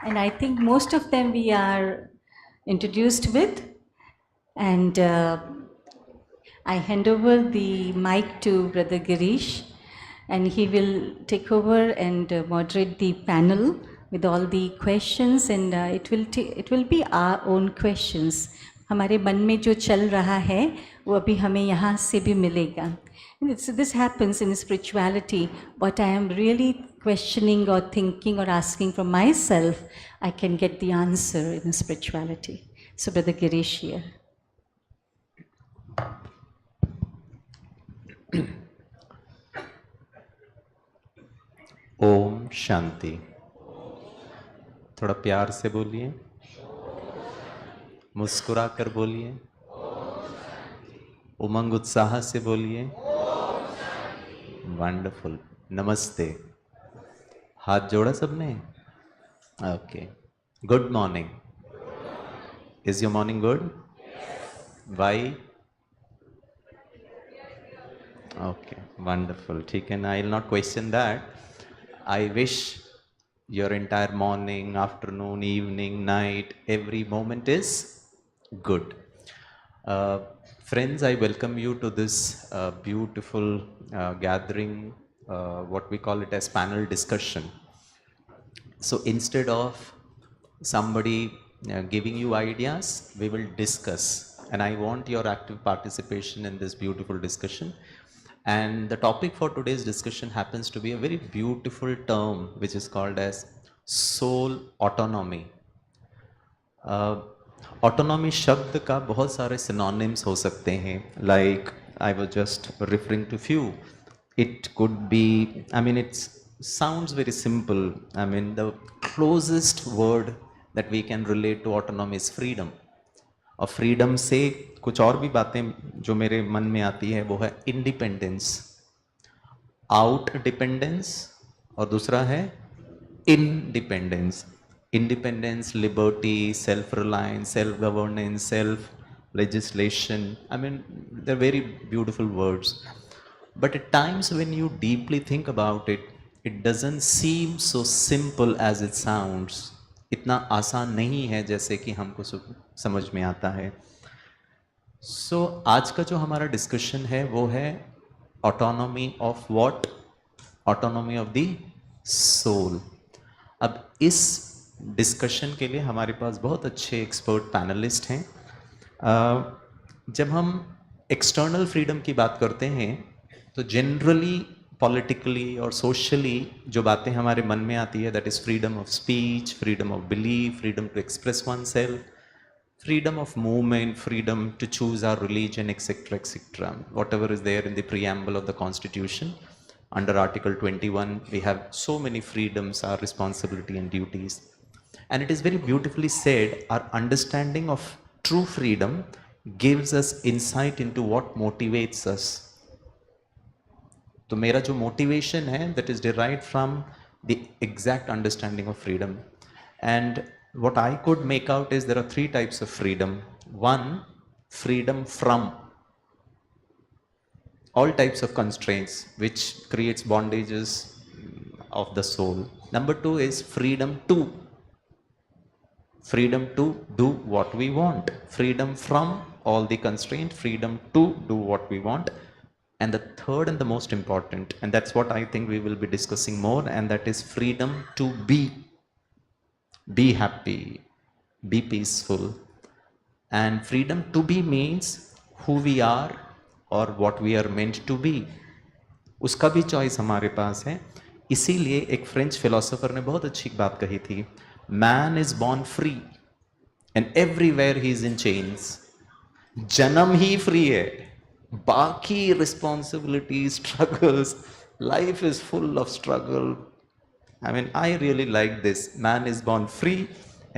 And I think most of them we are introduced with. And I hand over the mic to Brother Girish, and he will take over and moderate the panel with all the questions, and it will be our own questions. हमारे मन में जो चल रहा है वो अभी हमें यहाँ से भी मिलेगा. And this happens in spirituality. What I am really questioning or thinking or asking from myself, I can get the answer in spirituality. So Brother Girish here. Om Shanti. थोड़ा प्यार से बोलिए, मुस्कुरा कर बोलिए, उमंग उत्साह से बोलिए. वंडरफुल. नमस्ते. हाथ जोड़ा सबने? Okay. Good morning. Is your morning good? Why? Okay, wonderful. ठीक है ना, I will not question that. I wish your entire morning, afternoon, evening, night, every moment is good. Friends, I welcome you to this beautiful gathering, what we call it as panel discussion. So instead of somebody giving you ideas, we will discuss. And I want your active participation in this beautiful discussion. And the topic for today's discussion happens to be a very beautiful term which is called as soul autonomy. Autonomy शब्द का बहुत सारे synonyms हो सकते हैं. Like I was just referring to few. It could be, I mean, it sounds very simple. I mean, the closest word that we can relate to autonomy is freedom. और freedom से कुछ और भी बातें जो मेरे मन में आती है वो है इंडिपेंडेंस, आउट डिपेंडेंस, और दूसरा है independence. Independence, liberty, self reliance, self governance, self legislation. I mean, they're very beautiful words. But at times when you deeply think about it, it doesn't seem so simple as it sounds. इतना आसान नहीं है जैसे कि हमको समझ में आता है. So, आज का जो हमारा डिस्कशन है वो है autonomy of what? Autonomy of the soul. अब इस डिस्कशन के लिए हमारे पास बहुत अच्छे एक्सपर्ट पैनलिस्ट हैं. जब हम एक्सटर्नल फ्रीडम की बात करते हैं तो जनरली पॉलिटिकली और सोशली जो बातें हमारे मन में आती है, that is freedom of speech, freedom of belief, freedom to express oneself, freedom of movement, freedom to choose our religion, etc., etc. Whatever is there in the preamble of the Constitution. Under Article 21, we have so many freedoms, our responsibility and duties. And it is very beautifully said, our understanding of true freedom gives us insight into what motivates us. तो मेरा जो motivation है, that is derived from the exact understanding of freedom. And what I could make out is there are three types of freedom. One, freedom from all types of constraints which creates bondages of the soul. Number two is freedom to do what we want. Freedom from all the constraint, freedom to do what we want. And the third and the most important, and that's what I think we will be discussing more, and that is freedom to be. Be happy, be peaceful. And freedom to be means who we are or what we are meant to be. उसका भी choice हमारे पास है. इसीलिए एक French philosopher ने बहुत अच्छी बात कही थी, man is born free and everywhere he is in chains. जन्म ही फ्री है, बाकी responsibility, struggles, life is full of struggle. I mean, I really like this. Man is born free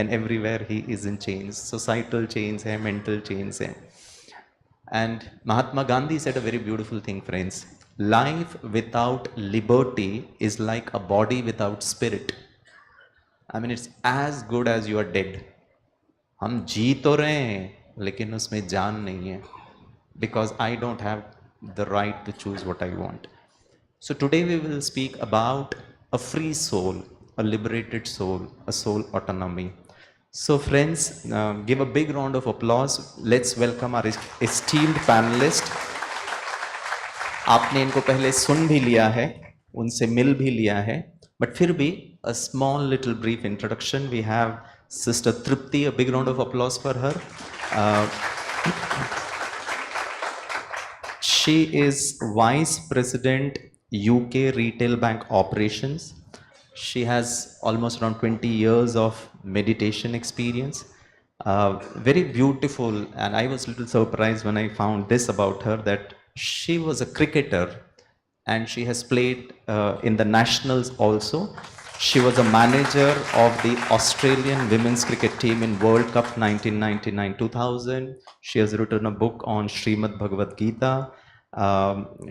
and everywhere he is in chains. Societal chains hai, mental chains hai. And Mahatma Gandhi said a very beautiful thing, friends. Life without liberty is like a body without spirit. I mean, it's as good as you are dead. हम जी तो रहे हैं लेकिन उसमें जान नहीं है. Because I don't have the right to choose what I want. So today we will speak about a free soul. a liberated soul, a soul autonomy. So friends, give a big round of applause. Let's welcome our esteemed panelist. आपने इनको पहले सुन भी लिया है, उनसे मिल भी लिया है, but फिर भी a small little brief introduction. We have Sister Tripti, a big round of applause for her. Uh, She is Vice President UK Retail Bank Operations. She has almost around 20 years of meditation experience. Very beautiful, and I was a little surprised when I found this about her, that she was a cricketer and she has played in the nationals also. She was a manager of the Australian women's cricket team in World Cup 1999-2000. She has written a book on Srimad Bhagavad Gita.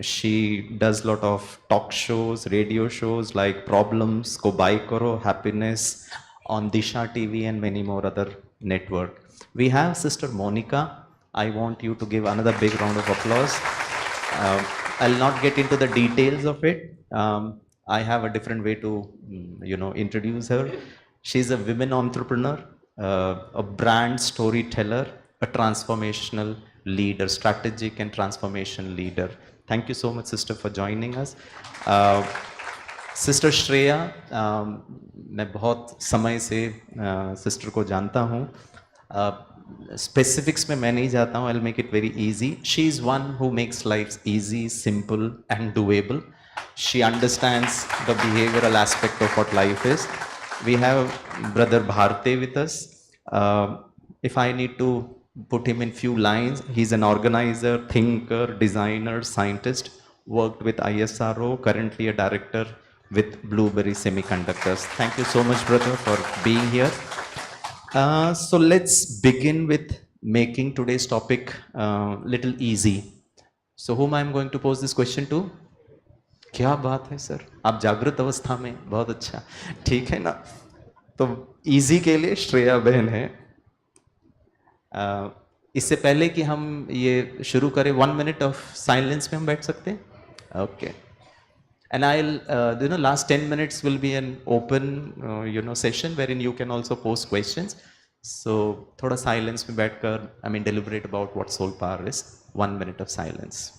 She does a lot of talk shows, radio shows like Problems, Ko Bai Karo, Happiness on Disha TV and many more other network. We have Sister Monica. I want you to give another big round of applause. I'll not get into the details of it. I have a different way to, introduce her. She's a women entrepreneur, a brand storyteller, a transformational leader, strategic and transformation leader. Thank you so much, sister, for joining us. Sister Shreya, मैं बहुत समय से sister को जानता हूँ. Specifics में मैं नहीं जाता हूँ. I'll make it very easy. She is one who makes life easy, simple and doable. She understands the behavioral aspect of what life is. We have Brother Bharte with us. If I need to put him in few lines, he's an organizer, thinker, designer, scientist, worked with ISRO, currently a director with Blueberry Semiconductors. Thank you so much, brother, for being here. So let's begin with making today's topic little easy. So whom I'm going to pose this question to? क्या बात है sir, आप जागृत अवस्था में, बहुत अच्छा, ठीक है ना. तो इजी के लिए श्रेया बहन है. इससे पहले कि हम ये शुरू करें, 1 minute ऑफ साइलेंस में हम बैठ सकते हैं. Okay. And I'll, last 10 minutes will be an open, session wherein you can also post questions. So, थोड़ा silence में बैठकर, deliberate about what soul power is. 1 minute of silence.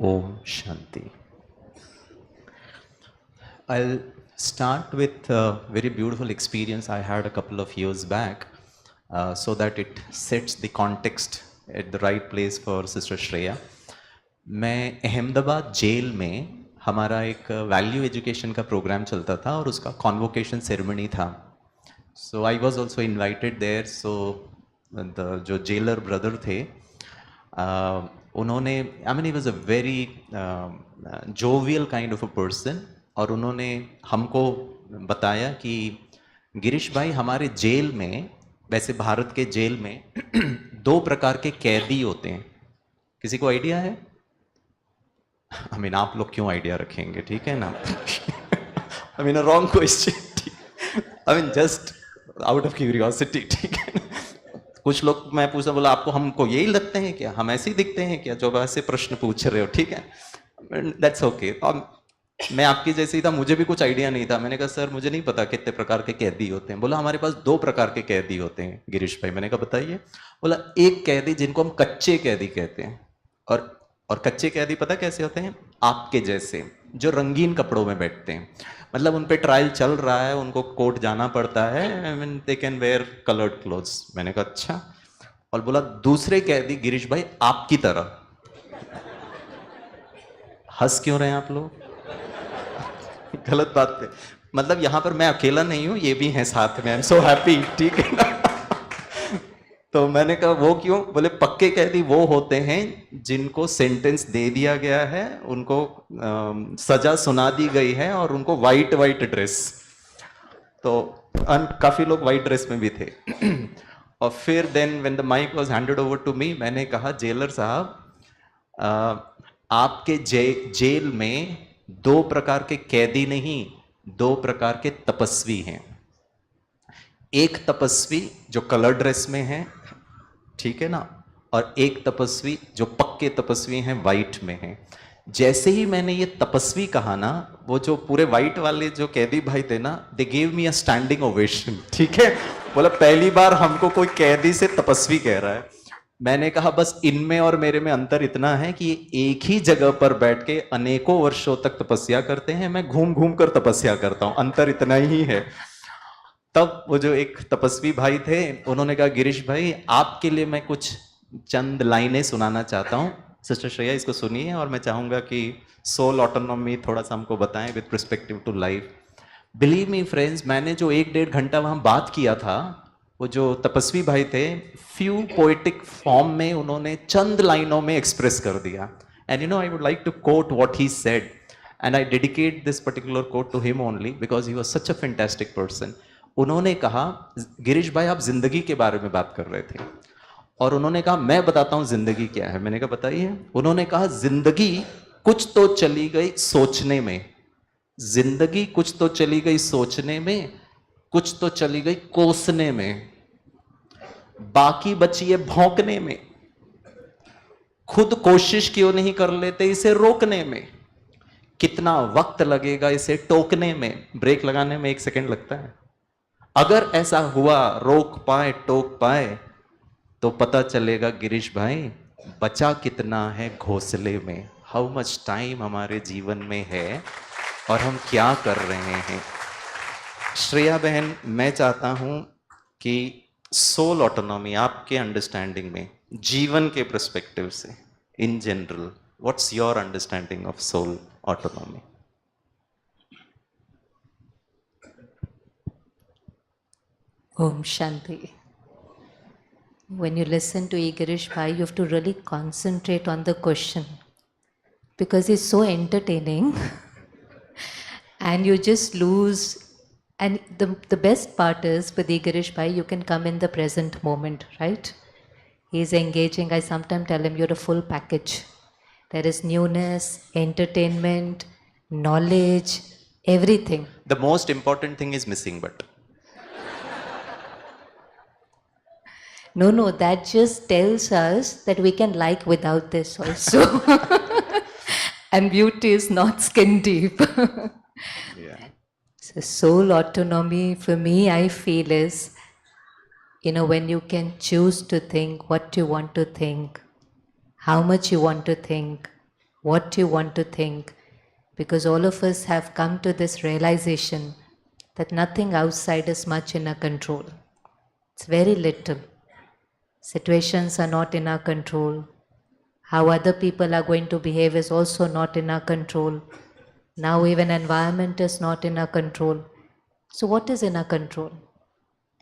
Om Shanti. I'll start with a very beautiful experience I had a couple of years back, so that it sets the context at the right place for Sister Shreya. मैं Ahmedabad jail में हमारा एक value education का programme चलता था और उसका convocation ceremony था. So I was also invited there. So जो जेलर ब्रदर थे, उन्होंने, he was a very jovial kind of a person, और उन्होंने हमको बताया कि गिरीश भाई, हमारे जेल में, वैसे भारत के जेल में 2 प्रकार के कैदी होते हैं. किसी को आइडिया है? आप लोग क्यों आइडिया रखेंगे, ठीक है ना. Wrong question, just out of curiosity, ठीक है ना. कुछ लोग, मैं पूछा, बोला आपको हमको यही लगते हैं क्या, हम ऐसे ही दिखते हैं क्या, जो ऐसे प्रश्न पूछ रहे हो, ठीक है. That's okay. मैं आपकी जैसे ही था, मुझे भी कुछ आइडिया नहीं था. मैंने कहा सर मुझे नहीं पता कितने प्रकार के कैदी होते हैं. बोला हमारे पास 2 प्रकार के कैदी होते हैं गिरीश भाई. मैंने कहा बताइए. बोला एक कैदी जिनको हम कच्चे कैदी कहते हैं, और कच्चे कैदी पता कैसे होते हैं? आपके जैसे, जो रंगीन कपड़ों में बैठते हैं. मतलब उन पे ट्रायल चल रहा है, उनको कोर्ट जाना पड़ता है, they can wear coloured clothes. मैंने कहा अच्छा. और बोला दूसरे कैदी गिरीश भाई आपकी तरह. हंस क्यों रहे हैं आप लोग? गलत बात पे, मतलब यहाँ पर मैं अकेला नहीं हूँ, ये भी हैं साथ में, आई एम सो हैप्पी, ठीक है ना। तो मैंने कहा वो क्यों? बोले पक्के कैदी वो होते हैं जिनको सेंटेंस दे दिया गया है, उनको सजा सुना दी गई है और उनको वाइट वाइट ड्रेस, तो काफी लोग वाइट ड्रेस में भी थे। और फिर then when the mic was handed over to me, मैंने कहा जेलर साहब, अ, आपके जेल में दो प्रकार के कैदी नहीं, दो प्रकार के तपस्वी हैं। एक तपस्वी जो कलर ड्रेस में है, ठीक है ना, और एक तपस्वी जो पक्के तपस्वी हैं, वाइट में हैं। जैसे ही मैंने ये तपस्वी कहा ना, वो जो पूरे वाइट वाले जो कैदी भाई थे ना, they gave me a standing ovation, ठीक है। बोला पहली बार हमको कोई कैदी से तपस्वी कह रहा है। मैंने कहा बस इनमें और मेरे में अंतर इतना है कि ये एक ही जगह पर बैठ के अनेकों वर्षों तक तपस्या करते हैं, मैं घूम घूम कर तपस्या करता हूं, अंतर इतना ही है। तब वो जो एक तपस्वी भाई थे, उन्होंने कहा गिरीश भाई आपके लिए मैं कुछ चंद लाइनें सुनाना चाहता हूं। सिस्टर श्रेया इसको सुनिए, और मैं चाहूंगा कि सोल ऑटोनॉमी थोड़ा सा हमको बताएं with perspective to life. Believe me friends, मैंने जो 1-1.5 घंटा वहां बात किया था, वो जो तपस्वी भाई थे, फ्यू पोएटिक फॉर्म में उन्होंने चंद लाइनों में एक्सप्रेस कर दिया। And you know I would like to quote what he said, and I dedicate this particular quote to him only because he was such a fantastic person. उन्होंने कहा गिरीश भाई आप जिंदगी के बारे में बात कर रहे थे, और उन्होंने कहा मैं बताता हूं जिंदगी क्या है। मैंने कहा बताइए। उन्होंने कहा जिंदगी कुछ तो चली गई सोचने में, जिंदगी कुछ तो चली गई सोचने में, कुछ तो चली गई कोसने में, बाकी बची है भौंकने में। खुद कोशिश क्यों नहीं कर लेते इसे रोकने में, कितना वक्त लगेगा इसे टोकने में, ब्रेक लगाने में 1 सेकंड लगता है। अगर ऐसा हुआ रोक पाए टोक पाए तो पता चलेगा गिरीश भाई बचा कितना है घोंसले में, हाउ मच टाइम हमारे जीवन में है और हम क्या कर रहे हैं। श्रेया बहन, मैं चाहता हूं कि सोल ऑटोनॉमी आपके अंडरस्टैंडिंग में, जीवन के पर्सपेक्टिव से, in general, what's your understanding of soul autonomy? Om Shanti. When you listen to Igirish Bhai, you have to really concentrate on the question because it's so entertaining and you just lose. And the best part is with Igirish Bhai, you can come in the present moment, right? He's engaging. I sometimes tell him, you're a full package. There is newness, entertainment, knowledge, everything. The most important thing is missing, but No, that just tells us that we can like without this also. And beauty is not skin deep. yeah. So soul autonomy for me, I feel is, when you can choose to think what you want to think, how much you want to think, what you want to think, because all of us have come to this realization that nothing outside is much in our control. It's very little. Situations are not in our control. How other people are going to behave is also not in our control. Now even environment is not in our control. So what is in our control?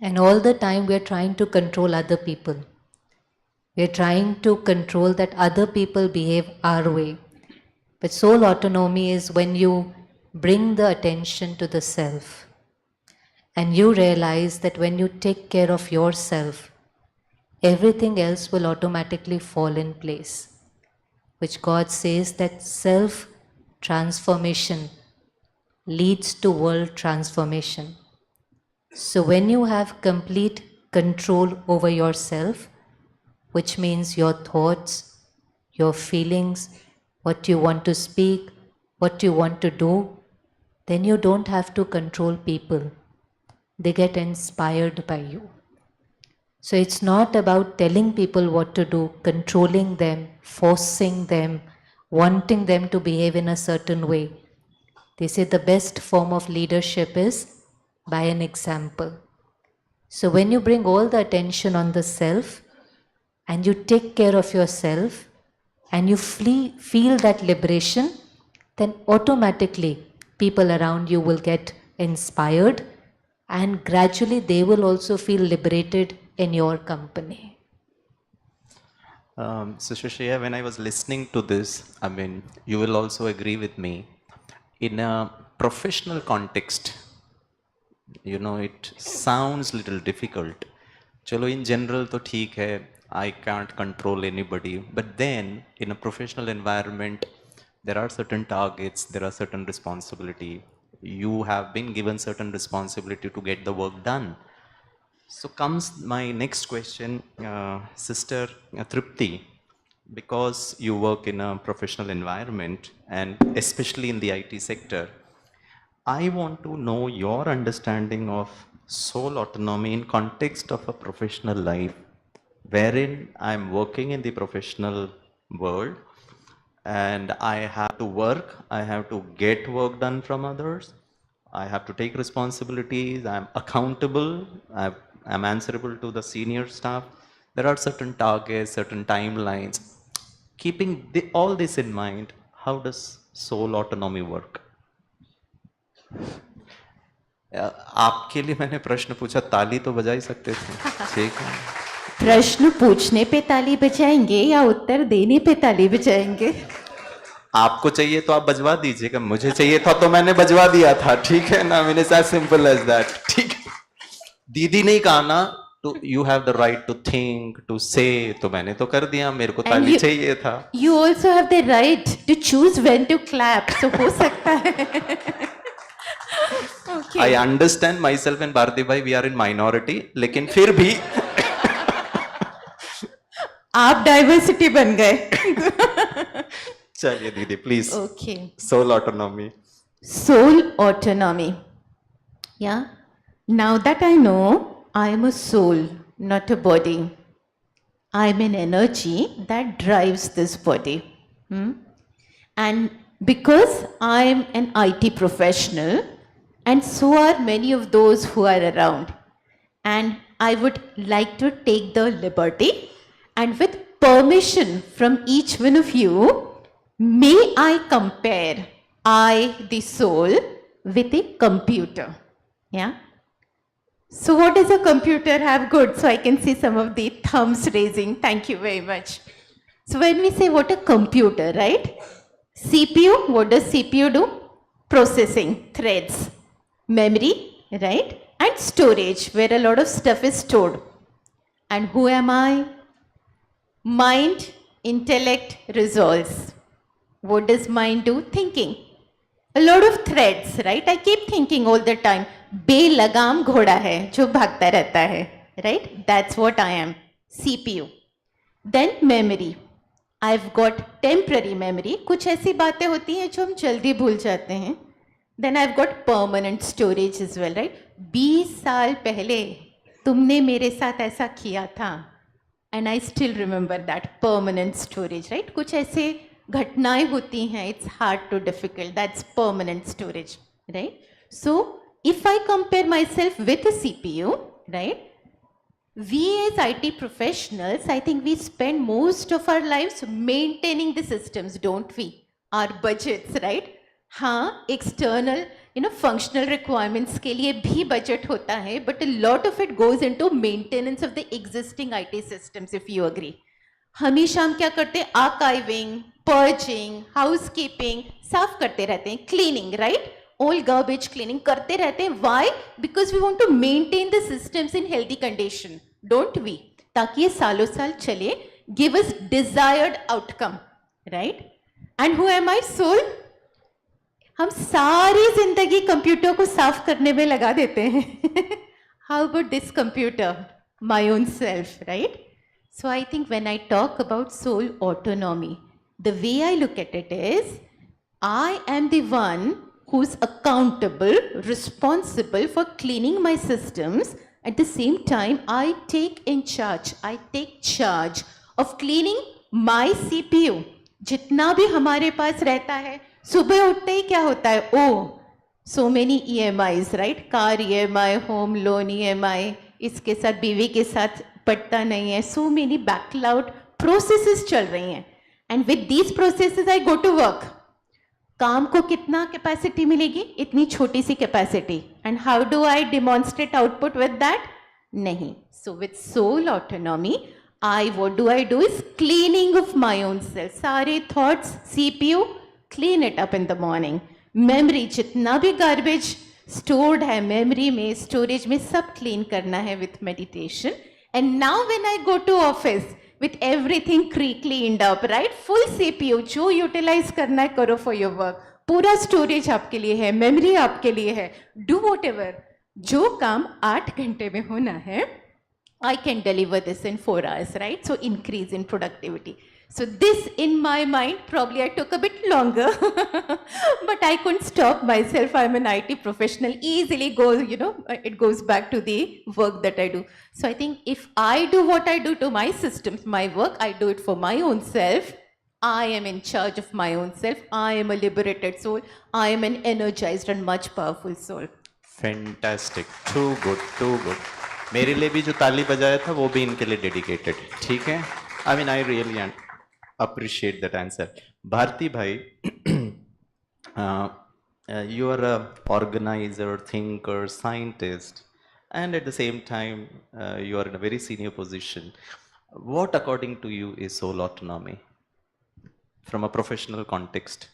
And all the time we are trying to control other people. We are trying to control that other people behave our way. But soul autonomy is when you bring the attention to the self and you realize that when you take care of yourself, everything else will automatically fall in place, which God says that self-transformation leads to world transformation. So when you have complete control over yourself, which means your thoughts, your feelings, what you want to speak, what you want to do, then you don't have to control people. They get inspired by you. So it's not about telling people what to do, controlling them, forcing them, wanting them to behave in a certain way. They say the best form of leadership is by an example. So when you bring all the attention on the self and you take care of yourself and you feel that liberation, then automatically people around you will get inspired, and gradually they will also feel liberated in your company. So Shashaya, when I was listening to this, I mean, you will also agree with me. In a professional context, you know, it sounds little difficult. Chalo, in general, to theek hai, I can't control anybody. But then, in a professional environment, there are certain targets, there are certain responsibility. You have been given certain responsibility to get the work done. So comes my next question, Sister Tripti, because you work in a professional environment and especially in the IT sector, I want to know your understanding of soul autonomy in context of a professional life, wherein I'm working in the professional world and I have to work, I have to get work done from others, I have to take responsibilities, I'm accountable, I'm answerable to the senior staff. There are certain targets, certain timelines. Keeping all this in mind, how does soul autonomy work? आपके लिए मैंने प्रश्न पूछा, ताली तो बजा ही सकते थे, ठीक है? प्रश्न पूछने पे ताली बजाएंगे या उत्तर देने पे ताली बजाएंगे? आपको चाहिए तो आप बजवा दीजिएगा, मुझे चाहिए था तो मैंने बजवा दिया था, ठीक है ना? मैंने एज सिंपल एज दैट, ठीक है? दीदी ने कहा ना, तो you have the right to think, to say, तो मैंने तो कर दिया, मेरे को ताली चाहिए था. You also have the right to choose when to clap, so हो सकता है. Okay. I understand myself and Bharati bhai, we are in minority, लेकिन फिर भी आप डाइवर्सिटी बन गए. चलिए दीदी please. Okay. Soul autonomy. Soul autonomy. Yeah. Now that I know I am a soul, not a body. I am an energy that drives this body. And because I am an IT professional, and so are many of those who are around, and I would like to take the liberty, and with permission from each one of you, may I compare I, the soul, with a computer. Yeah. So what does a computer have good? So I can see some of the thumbs raising. Thank you very much. So when we say what a computer, right? CPU, what does CPU do? Processing, threads, memory, right? And storage, where a lot of stuff is stored. And who am I? Mind, intellect, resolves. What does mind do? Thinking. A lot of threads, right? I keep thinking all the time. बेलगाम घोड़ा है जो भागता रहता है, right? That's what I am. CPU. Then memory. I've got temporary memory. कुछ ऐसी बातें होती हैं जो हम जल्दी भूल जाते हैं. Then I've got permanent storage as well, right? 20 साल पहले तुमने मेरे साथ ऐसा किया था. And I still remember that. Permanent storage, right? कुछ ऐसे घटनाएं होती हैं. It's hard to difficult. That's permanent storage, right? So if I compare myself with a CPU, right? We as IT professionals, I think we spend most of our lives maintaining the systems, don't we? Our budgets, right? हाँ, external, functional requirements के लिए भी budget होता है, but a lot of it goes into maintenance of the existing IT systems, if you agree. हमेशा हम क्या करते हैं? Archiving, purging, housekeeping, साफ करते रहते हैं, cleaning, right? All garbage cleaning करते रहते हैं. Why? Because we want to maintain the systems in healthy condition, don't we? ताकि ये सालों साल चले, give us desired outcome, right? And who am I? Soul. हम सारी जिंदगी कंप्यूटर को साफ करने में लगा देते हैं. How about this computer? My own self, right? So I think when I talk about soul autonomy, the way I look at it is, I am the one who's accountable, responsible for cleaning my systems. At the same time, I take charge of cleaning my CPU. जितना भी हमारे पास रहता है, सुबह उठते ही क्या होता है? Oh, so many EMIs, right? Car EMI, home loan EMI, इसके साथ बीवी के साथ पड़ता नहीं है. So many backlogged processes चल रही हैं. And with these processes, I go to work. काम को कितना कैपेसिटी मिलेगी, इतनी छोटी सी capacity, and how do I demonstrate output with that? नहीं. So with soul autonomy I what do I do is cleaning of my own self. सारे thoughts CPU clean it up in the morning. Memory जितना भी garbage stored है memory में, storage में, सब clean करना है with meditation. And now when I go to office with everything cleaned up, right? Full CPU, जो utilize करना है करो for your work. पूरा storage आपके लिए है, memory आपके लिए है. Do whatever. जो काम 8 घंटे में होना है, I can deliver this in 4 hours, right? So increase in productivity. So this in my mind, probably I took a bit longer, but I couldn't stop myself. I'm an IT professional, easily goes, it goes back to the work that I do. So I think if I do what I do to my systems, my work, I do it for my own self. I am in charge of my own self. I am a liberated soul. I am an energized and much powerful soul. Fantastic, too good, too good. मेरे लिए भी जो ताली बजाया था वो भी इनके लिए डेडिकेटेड. ठीक है, आई mean I really appreciate that answer. Bharti bhai, you are a organizer, thinker, scientist, and at the same time you are in a very senior position. What according to you is soul autonomy from a professional context?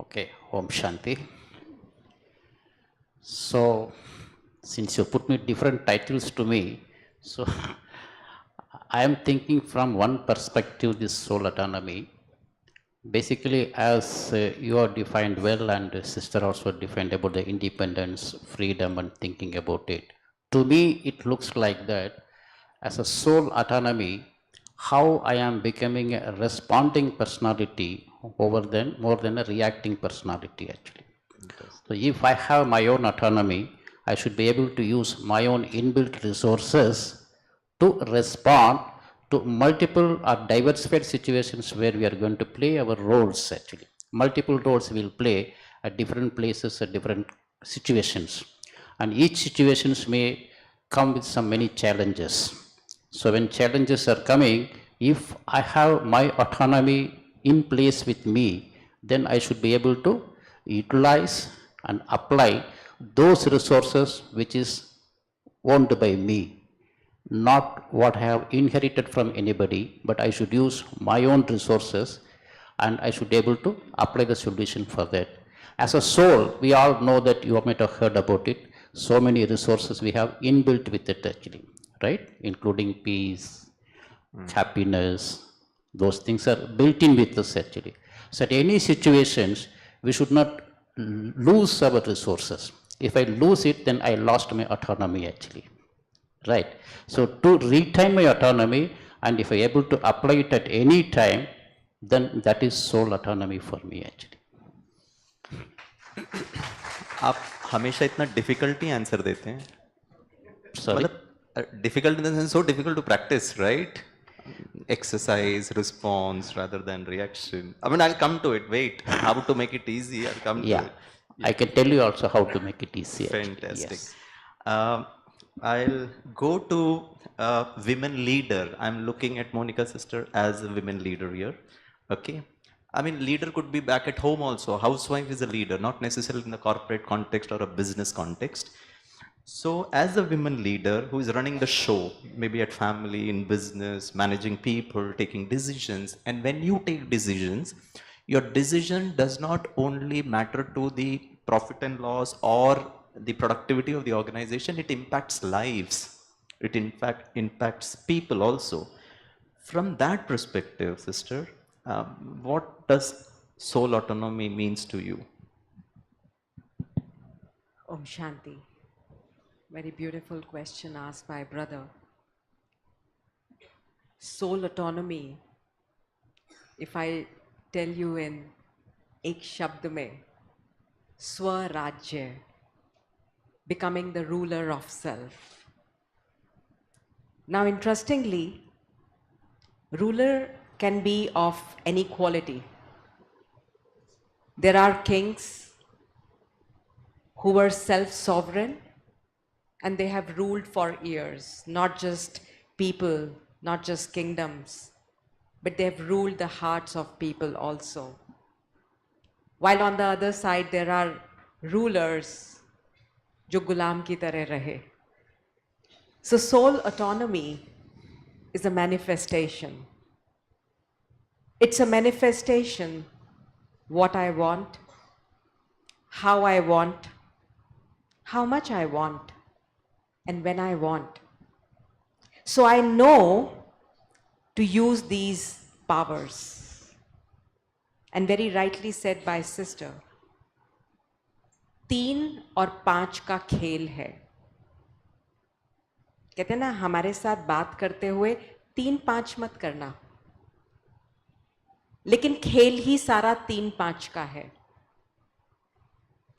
Okay, Om Shanti. So since you put me different titles to me, so I am thinking from one perspective, this soul autonomy. Basically, as you are defined well, and sister also defined about the independence, freedom, and thinking about it. To me, it looks like that as a soul autonomy, how I am becoming a responding personality more than a reacting personality actually. So if I have my own autonomy, I should be able to use my own inbuilt resources to respond to multiple or diversified situations where we are going to play our roles actually. Multiple roles we will play at different places, at different situations. And each situations may come with some many challenges. So when challenges are coming, if I have my autonomy in place with me, then I should be able to utilize and apply those resources which is owned by me. Not what I have inherited from anybody, but I should use my own resources and I should be able to apply the solution for that. As a soul, we all know that you might have heard about it. So many resources we have inbuilt with it actually, right? Including peace, happiness, those things are built in with us actually. So at any situations, we should not lose our resources. If I lose it, then I lost my autonomy actually. Right. So to retain my autonomy, and if I able to apply it at any time, then that is soul autonomy for me actually. आप हमेशा इतना difficulty answer देते हैं. Sorry. मतलब difficult in the sense, so difficult to practise, right? Exercise, response rather than reaction. I mean, I'll come to it. Wait, how to make it easy? I'll come to it. I can tell you also how to make it easy. Fantastic. Yes. I'll go to women leader. I'm looking at Monica's sister as a women leader here. Okay. I mean, leader could be back at home also. Housewife is a leader, not necessarily in the corporate context or a business context. So as a women leader who is running the show, maybe at family, in business, managing people, taking decisions, and when you take decisions, your decision does not only matter to the profit and loss or the productivity of the organization, it impacts lives. It in fact impacts people also. From that perspective, sister, what does soul autonomy means to you? Om Shanti. Very beautiful question asked by brother. Soul autonomy, if I tell you in ek shabd mein, Swarajya, becoming the ruler of self. Now, interestingly, ruler can be of any quality. There are kings who were self-sovereign and they have ruled for years, not just people, not just kingdoms, but they've ruled the hearts of people also. While on the other side, there are rulers जो गुलाम की तरह रहे. So soul autonomy is a manifestation. It's a manifestation what I want, how I want, how much I want, and when I want. So I know to use these powers. And very rightly said by sister, 3 और 5 का खेल है. कहते हैं ना, हमारे साथ बात करते हुए 3-5 मत करना, लेकिन खेल ही सारा 3-5 का है.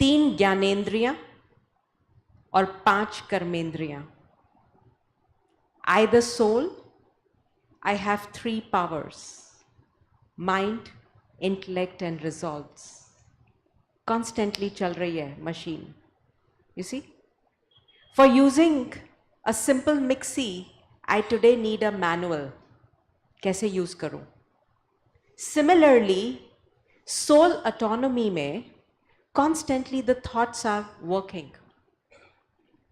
3 ज्ञानेंद्रियां और 5 कर्मेंद्रियां. I, the soul, I have 3 powers: mind, intellect and resolves. Constantly चल रही है machine. You see? For using a simple mixie, I today need a manual. कैसे use करूं? Similarly, soul autonomy में constantly the thoughts are working.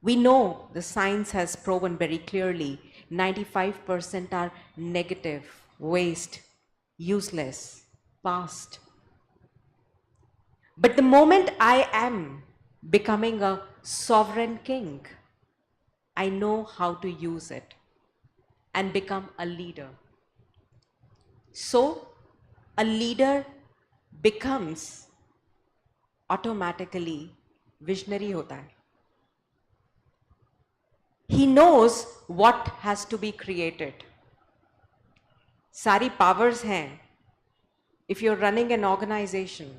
We know the science has proven very clearly 95% are negative, waste, useless, past. But the moment I am becoming a sovereign king, I know how to use it and become a leader. So, a leader becomes automatically visionary hota hai. He knows what has to be created. Sari powers hain. If you're running an organization,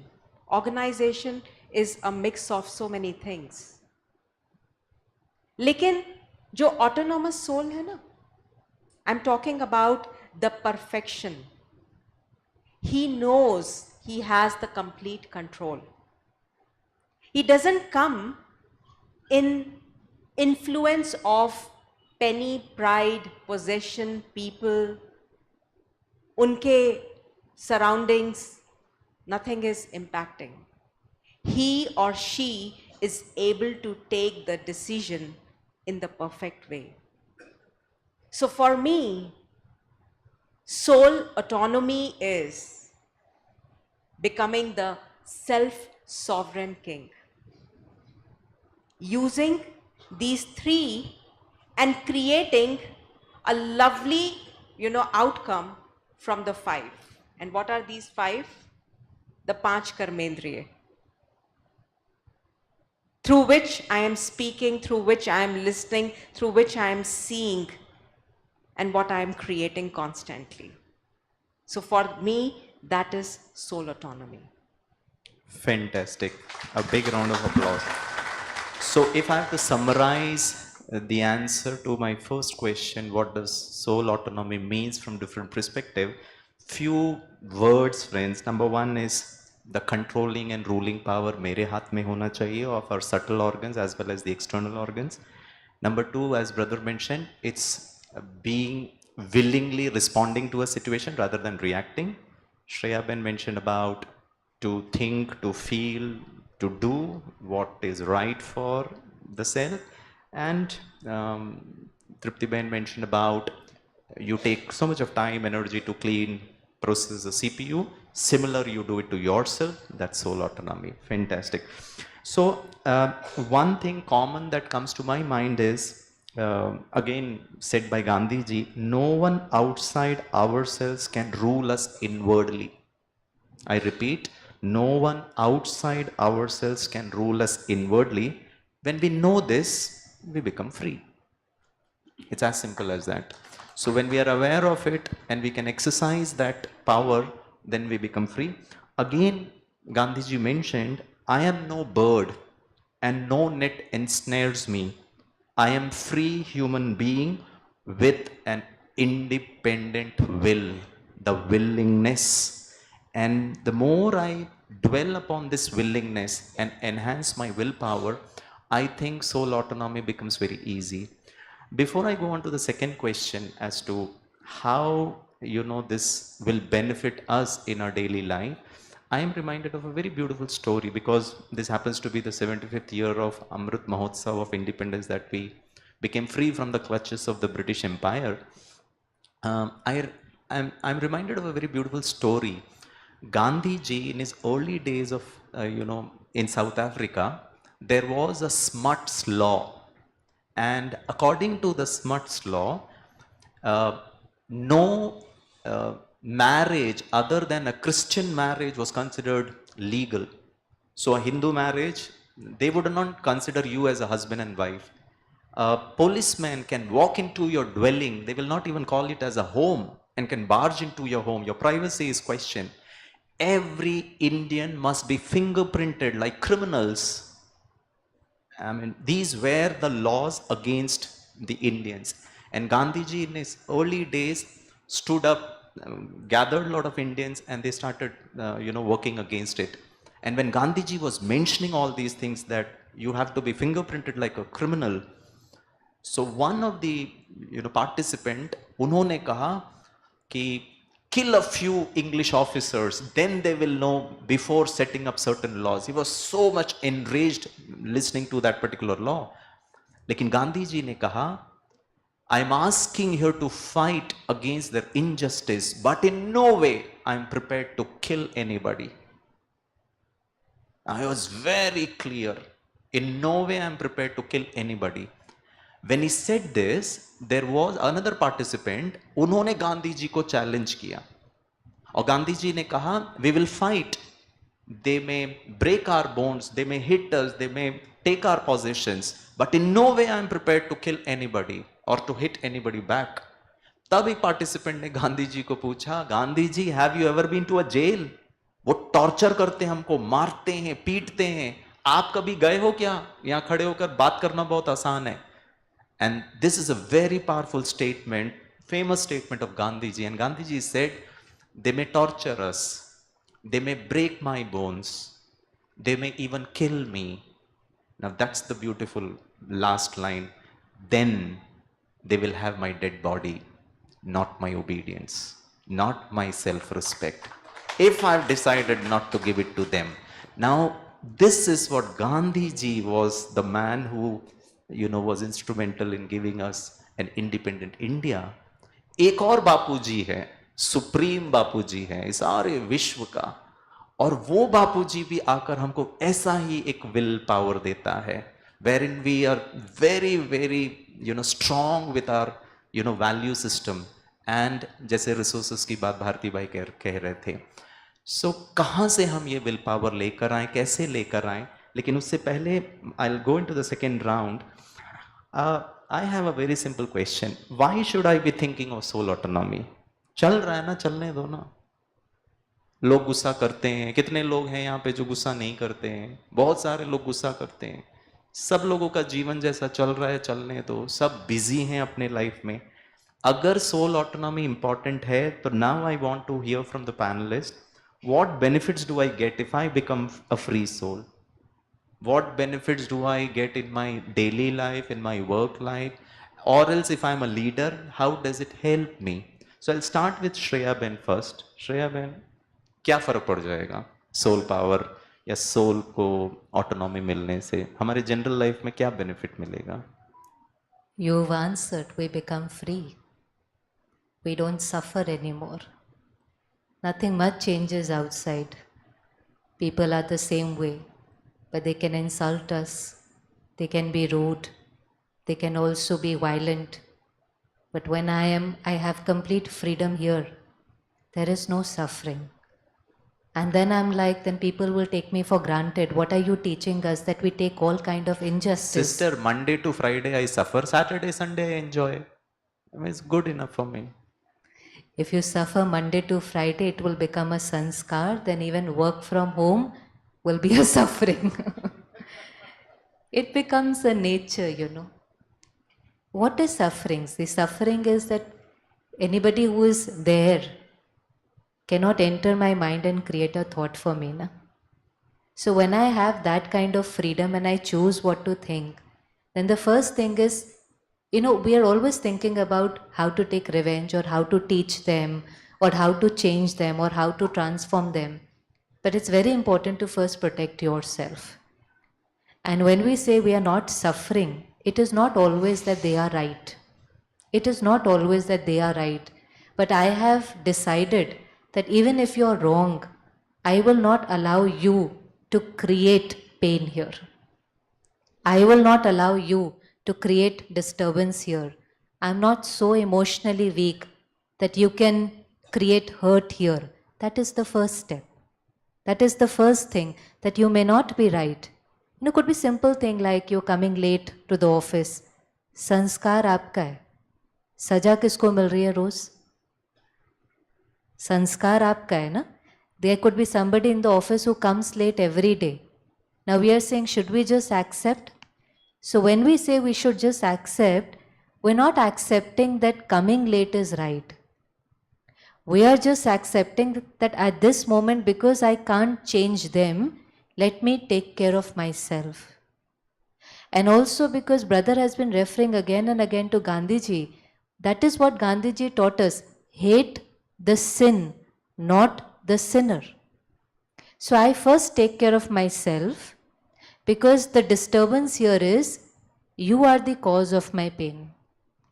organization is a mix of so many things. लेकिन जो autonomous soul है ना, I'm talking about the perfection. He knows he has the complete control. He doesn't come in influence of penny, pride, possession, people, unke surroundings, nothing is impacting. He or she is able to take the decision in the perfect way. So for me, soul autonomy is becoming the self-sovereign king. Using these 3 and creating a lovely, outcome from the 5. And what are these 5? The 5 karmendriye. Through which I am speaking, through which I am listening, through which I am seeing, and what I am creating constantly. So for me, that is soul autonomy. Fantastic. A big round of applause. So if I have to summarize the answer to my first question, what does soul autonomy means from different perspective, few words, friends. Number 1 is the controlling and ruling power mere haath mein hona chahiye of our subtle organs as well as the external organs. Number 2, as brother mentioned, it's being willingly responding to a situation rather than reacting. Shreya Ben mentioned about to think, to feel, to do what is right for the self. And Tripti Ben mentioned about you take so much of time, energy to clean, process the CPU. Similar, you do it to yourself. That's soul autonomy. Fantastic. So one thing common that comes to my mind is, again said by Gandhi ji, no one outside ourselves can rule us inwardly. I repeat, no one outside ourselves can rule us inwardly. When we know this, we become free. It's as simple as that. So when we are aware of it and we can exercise that power, then we become free. Again, Gandhiji mentioned, I am no bird and no net ensnares me. I am free human being with an independent will, the willingness. And the more I dwell upon this willingness and enhance my willpower, I think soul autonomy becomes very easy. Before I go on to the second question as to how this will benefit us in our daily life. I am reminded of a very beautiful story because this happens to be the 75th year of Amrit Mahotsav of independence, that we became free from the clutches of the British Empire. I'm reminded of a very beautiful story. Gandhi ji, in his early days of, in South Africa, there was a smuts law. And according to the smuts law, no marriage other than a Christian marriage was considered legal. So a Hindu marriage, they would not consider you as a husband and wife. A policeman can walk into your dwelling, they will not even call it as a home, and can barge into your home. Your privacy is questioned. Every Indian must be fingerprinted like criminals. I mean, these were the laws against the Indians. And Gandhiji in his early days stood up, gathered a lot of Indians, and they started, working against it. And when Gandhiji was mentioning all these things, that you have to be fingerprinted like a criminal, so one of the participant, उन्होंने कहा कि kill a few English officers, then they will know before setting up certain laws. He was so much enraged listening to that particular law. लेकिन गांधी जी ने कहा, I am asking here to fight against their injustice, but in no way I am prepared to kill anybody. I was very clear. In no way I am prepared to kill anybody. When he said this, there was another participant, उन्होंने गांधी जी को challenge किया और गांधी जी ने कहा, we will fight. They may break our bones, they may hit us, they may take our possessions, but in no way I am prepared to kill anybody or to hit anybody back. तब एक participant ने गांधी जी को पूछा, Gandhi ji, have you ever been to a jail? वो torture करते हैं हमको, मारते हैं, पीटते हैं, आप कभी गए हो क्या? यहां खड़े होकर बात करना बहुत आसान है. And this is a very powerful statement, famous statement of Gandhiji. And Gandhiji said, they may torture us, they may break my bones, they may even kill me. Now that's the beautiful last line. Then they will have my dead body, not my obedience, not my self-respect, if I've decided not to give it to them. Now, this is what Gandhiji was, the man who was instrumental in giving us an independent India. एक और बापूजी है, supreme बापूजी है इस सारे विश्व का, और वो बापूजी भी आकर हमको ऐसा ही एक विल पावर देता है, wherein we are very very strong with our value system. And जैसे रिसोर्सेस की बात भारती भाई कह रहे थे, सो कहाँ से हम ये विल पावर लेकर आए, कैसे लेकर आए? लेकिन उससे पहले I'll go into the second round. I have a very simple question. Why should I be thinking of soul autonomy? चल रहा है ना, चलने दो ना. लोग गुस्सा करते हैं, कितने लोग हैं यहाँ पे जो गुस्सा नहीं करते हैं? बहुत सारे लोग गुस्सा करते हैं. सब लोगों का जीवन जैसा चल रहा है, चलने दो. सब बिजी हैं अपने लाइफ में. अगर सोल ऑटोनॉमी इंपॉर्टेंट है तो now I want to hear from the panellist, what benefits do I get if I become a free soul? What benefits do I get in my daily life, in my work life? Or else if I'm a leader, how does it help me? So I'll start with Shreya Ben first. Shreya Ben, क्या फर्क पड़ जाएगा soul power या soul को autonomy मिलने से? हमारे general life में क्या बेनिफिट मिलेगा? You've answered, we become free. We don't suffer anymore. Nothing much changes outside. People are the same way, but they can insult us, they can be rude, they can also be violent. But when I have complete freedom here, there is no suffering. And then I'm like, then people will take me for granted. What are you teaching us? That we take all kind of injustice. Sister, Monday to Friday I suffer, Saturday, Sunday I enjoy. I mean, it's good enough for me. If you suffer Monday to Friday, it will become a sanskar, then even work from home will be a suffering. It becomes a nature, What is suffering? The suffering is that anybody who is there cannot enter my mind and create a thought for me. Na? So when I have that kind of freedom and I choose what to think, then the first thing is, You know, we are always thinking about how to take revenge or how to teach them or how to change them or how to transform them. But it's very important to first protect yourself. And when we say we are not suffering, it is not always that they are right. It is not always that they are right. But I have decided that even if you are wrong, I will not allow you to create pain here. I will not allow you to create disturbance here. I'm not so emotionally weak that you can create hurt here. That is the first step. That is the first thing, that you may not be right. You know, could be simple thing like you're coming late to the office. संस्कार आपका है. सजा किसको मिल रही है रोज? संस्कार आपका है ना? There could be somebody in the office who comes late every day. Now we are saying, should we just accept? So when we say we should just accept, we're not accepting that coming late is right. We are just accepting that at this moment, because I can't change them, let me take care of myself. And also because brother has been referring again and again to Gandhiji, that is what Gandhiji taught us. Hate the sin, not the sinner. So I first take care of myself, because the disturbance here is, you are the cause of my pain.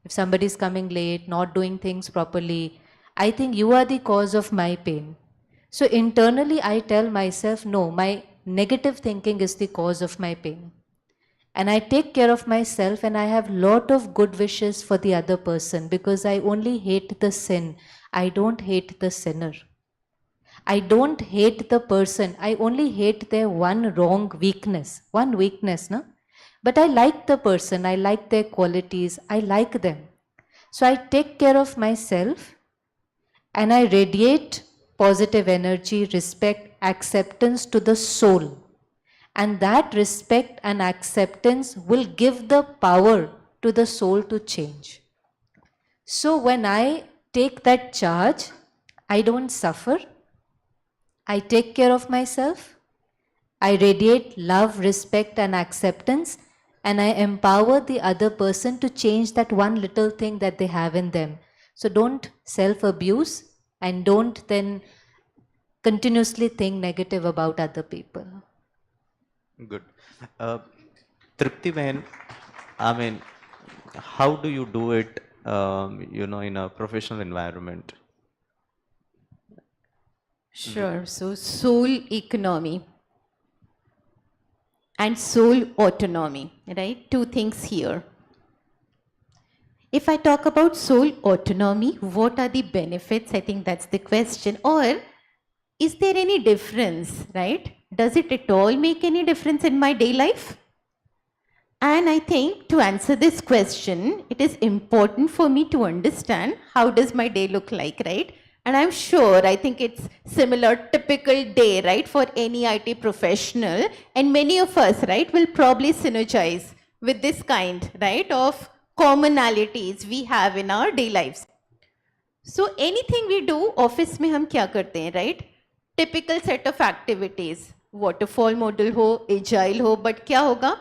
If somebody is coming late, not doing things properly, I think you are the cause of my pain. So internally I tell myself, no, my negative thinking is the cause of my pain. And I take care of myself, and I have lot of good wishes for the other person, because I only hate the sin. I don't hate the sinner. I don't hate the person. I only hate their one wrong weakness. One weakness, no? But I like the person. I like their qualities. I like them. So I take care of myself, and I radiate positive energy, respect, acceptance to the soul. And that respect and acceptance will give the power to the soul to change. So when I take that charge, I don't suffer. I take care of myself. I radiate love, respect, and acceptance, and I empower the other person to change that one little thing that they have in them. So don't self-abuse, and don't then continuously think negative about other people. Good. Tripti Behan, I mean, how do you do it, in a professional environment? Sure. So soul economy and soul autonomy, right? Two things here. If I talk about soul autonomy, what are the benefits? I think that's the question. Or is there any difference, right? Does it at all make any difference in my day life? And I think to answer this question, it is important for me to understand how does my day look like, right? And I'm sure, I think it's similar, typical day, right, for any IT professional. And many of us, right, will probably synergize with this kind, right, of commonalities we have in our day lives. So anything we do, office में हम क्या करते हैं, right? Typical set of activities, waterfall model हो, agile हो, but क्या होगा?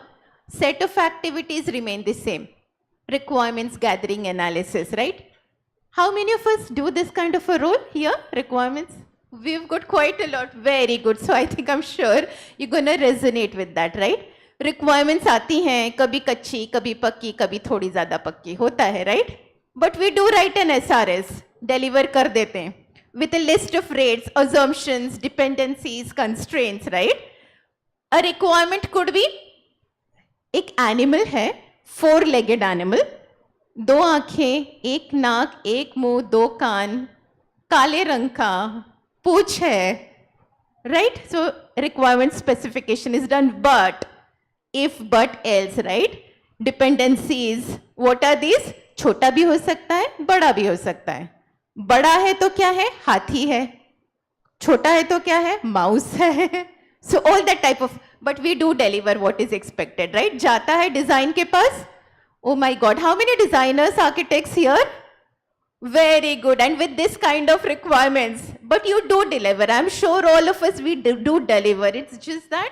Set of activities remain the same. Requirements gathering analysis, right? How many of us do this kind of a role here? Requirements? We've got quite a lot. Very good. So I think I'm sure you're going to resonate with that, right? Requirements आती हैं, कभी कच्ची, कभी पक्की, कभी थोड़ी ज़्यादा पक्की होता है, right? But we do write an SRS, deliver कर देते हैं, with a list of rates, assumptions, dependencies, constraints, right? A requirement could be एक animal है, four-legged animal, दो आंखें, एक नाक, एक मुंह, दो कान, काले रंग का, पूंछ है, right? So requirement specification is done, but if but else, right? Dependencies, what are these? छोटा भी हो सकता है, बड़ा भी हो सकता है. बड़ा है तो क्या है? हाथी है. छोटा है तो क्या है? माउस है. So all that type of, but we do deliver what is expected, right? जाता है डिजाइन के पास. Oh my God, how many designers, architects here? Very good, and with this kind of requirements, but you do deliver. I'm sure all of us, we do deliver. It's just that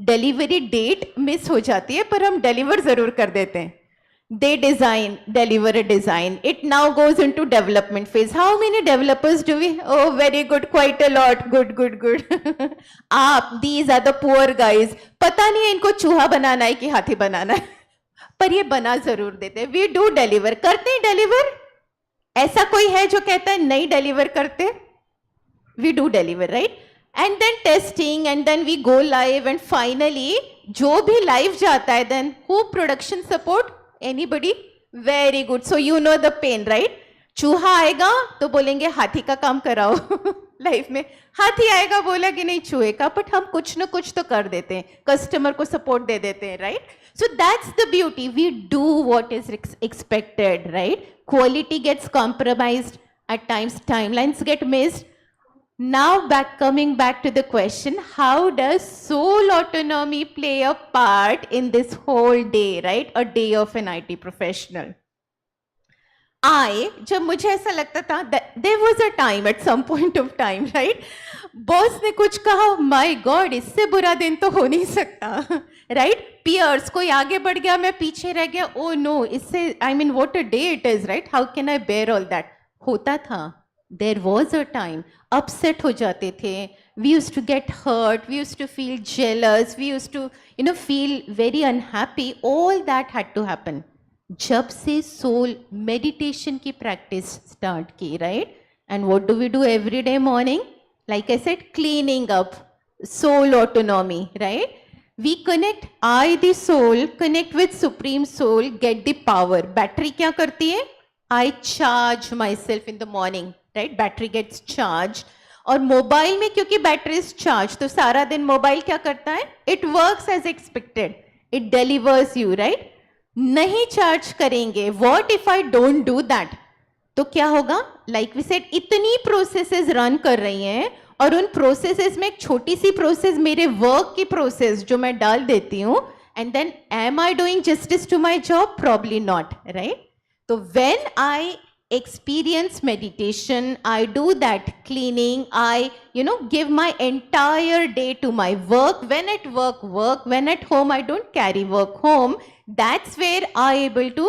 delivery date miss हो जाती है, पर हम deliver जरूर कर देते हैं. They design, deliver a design. It now goes into development phase. How many developers do we? Oh, very good, quite a lot. Good, good, good. These are the poor guys. पता नहीं है इनको चूहा बनाना है कि हाथी बनाना है, पर ये बना जरूर देते हैं. We do deliver. करते हैं deliver? ऐसा कोई है जो कहता है नहीं deliver करते? We do deliver, right? And then testing, and then we go live, and finally, जो भी live जाता है, then who production support? Anybody? Very good. So you know the pain, right? चूहा आएगा तो बोलेंगे हाथी का काम कराओ. लाइफ में हाथी आएगा बोला कि नहीं चूहे का, बट हम कुछ ना कुछ तो कर देते हैं, कस्टमर को सपोर्ट दे देते हैं, right? So that's the beauty. We do what is expected, right? Quality gets compromised, at times timelines get missed. Now coming back to the question, how does soul autonomy play a part in this whole day, right? A day of an IT professional. जब मुझे ऐसा लगता था, there was a time at some point of time, right? Boss ने कुछ कहा, my God, इससे बुरा दिन तो हो नहीं सकता, राइट? पियर्स, कोई आगे बढ़ गया, मैं पीछे रह गया, ओ नो, इससे, I mean what a day it is, right? How can I bear all that? होता था. There was a time upset हो जाते थे. We used to get hurt, we used to feel jealous, we used to feel very unhappy. All that had to happen जब से soul meditation की practice start की, right? And what do we do every day morning? Like I said, cleaning up, soul autonomy, right? We connect, I the soul, connect with Supreme Soul, get the power. Battery क्या करती है? I charge myself in the morning, right? Battery gets charged. और mobile में क्योंकि battery is charge, तो सारा दिन mobile क्या करता है? It works as expected. It delivers you, right? नहीं चार्ज करेंगे, what if I don't do that? तो क्या होगा? लाइक वी सेड, इतनी प्रोसेसेस रन कर रही हैं, और उन प्रोसेसेस में एक छोटी सी प्रोसेस, मेरे वर्क की प्रोसेस जो मैं डाल देती हूँ, and then am I doing justice to my job? Probably not, right? तो when I experience meditation, I do that cleaning, I give my entire day to my work. When at work, when at home, I don't carry work home. That's where I able to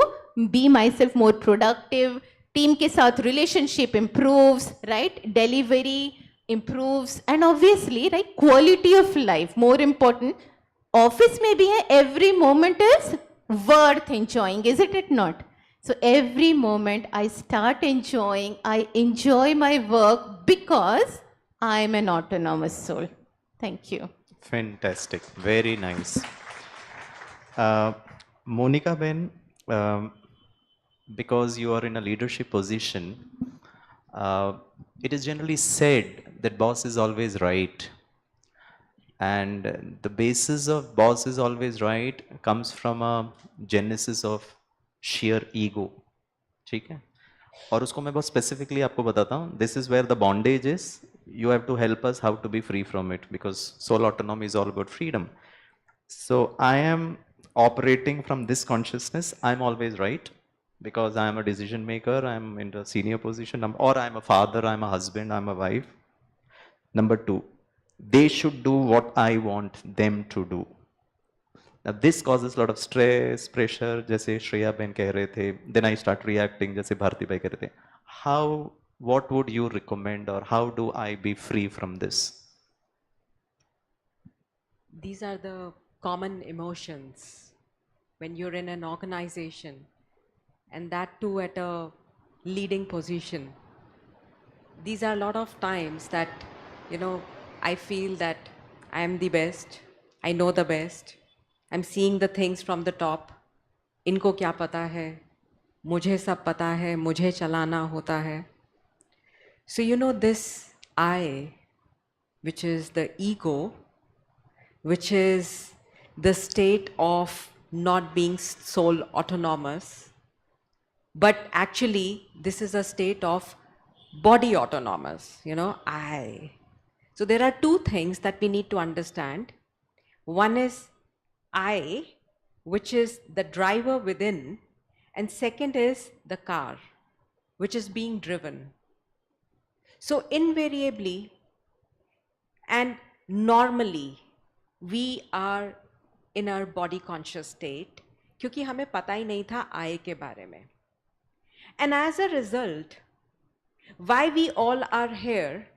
be myself more productive. Team के साथ relationship improves, right? Delivery improves, and obviously, right, quality of life more important. Office में भी है, every moment is worth enjoying, is it not? So every moment I start enjoying, I enjoy my work because I am an autonomous soul. Thank you. Fantastic. Very nice. Monica Ben, because you are in a leadership position, it is generally said that boss is always right. And the basis of boss is always right comes from a genesis of sheer ego. ठीक है? और उसको मैं बहुत specifically आपको बताता हूँ. This is where the bondage is. You have to help us how to be free from it, because soul autonomy is all about freedom. So I am operating from this consciousness. I'm always right because I am a decision maker. I'm in a senior position, or I'm a father, I'm a husband, I'm a wife. Number two, they should do what I want them to do. Now this causes a lot of stress, pressure, जैसे श्रेया बहन कह रहे थे. Then I start reacting, जैसे भारती भाई कह रहे थे. What would you recommend, or how do I be free from this? These are the common emotions when you're in an organization, and that too at a leading position. These are a lot of times that, I feel that I am the best, I know the best, I'm seeing the things from the top. इनको क्या पता है, मुझे सब पता है, मुझे चलाना होता है. So this I, which is the ego, which is the state of not being soul autonomous, but actually this is a state of body autonomous, I. So there are two things that we need to understand. One is I, which is the driver within, and second is the car, which is being driven. So invariably and normally, we are in our body conscious state, क्योंकि हमें पता ही नहीं था आय के बारे में. And as a result, why we all are here?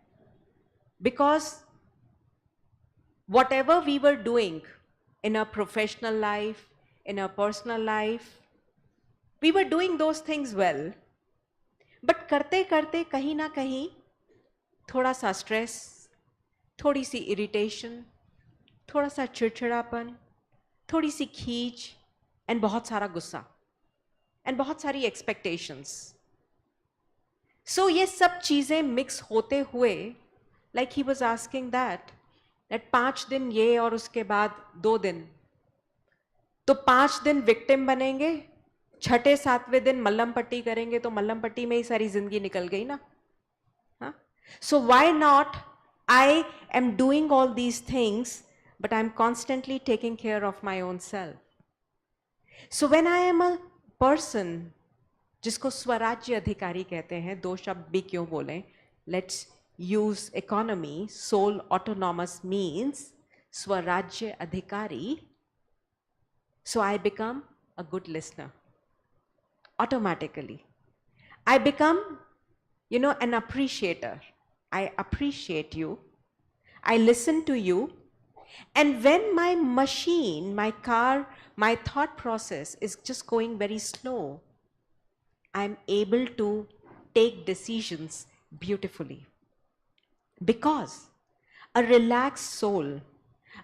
Because whatever we were doing in our professional life, in our personal life, we were doing those things well. But करते करते कहीं ना कहीं थोड़ा सा स्ट्रेस, थोड़ी सी इरिटेशन, थोड़ा सा चिड़चिड़ापन, थोड़ी सी खींच एंड बहुत सारा गुस्सा एंड बहुत सारी एक्सपेक्टेशंस. सो ये सब चीजें मिक्स होते हुए, like he was asking that 5 दिन ये और उसके बाद 2 दिन, तो 5 दिन विक्टिम बनेंगे, छठे सातवें दिन मल्लम पट्टी करेंगे, तो मल्लम पट्टी में ही सारी जिंदगी निकल गई ना. So why not I am doing all these things but I am constantly taking care of my own self. So when I am a person, जिसको स्वराज्य अधिकारी कहते हैं, 2 शब्द भी क्यों बोलें, let's use economy. Soul autonomous means स्वराज्य अधिकारी. So I become a good listener. Automatically. I become, an appreciator. I appreciate you. I listen to you. And when my machine, my car, my thought process is just going very slow, I'm able to take decisions beautifully. Because a relaxed soul,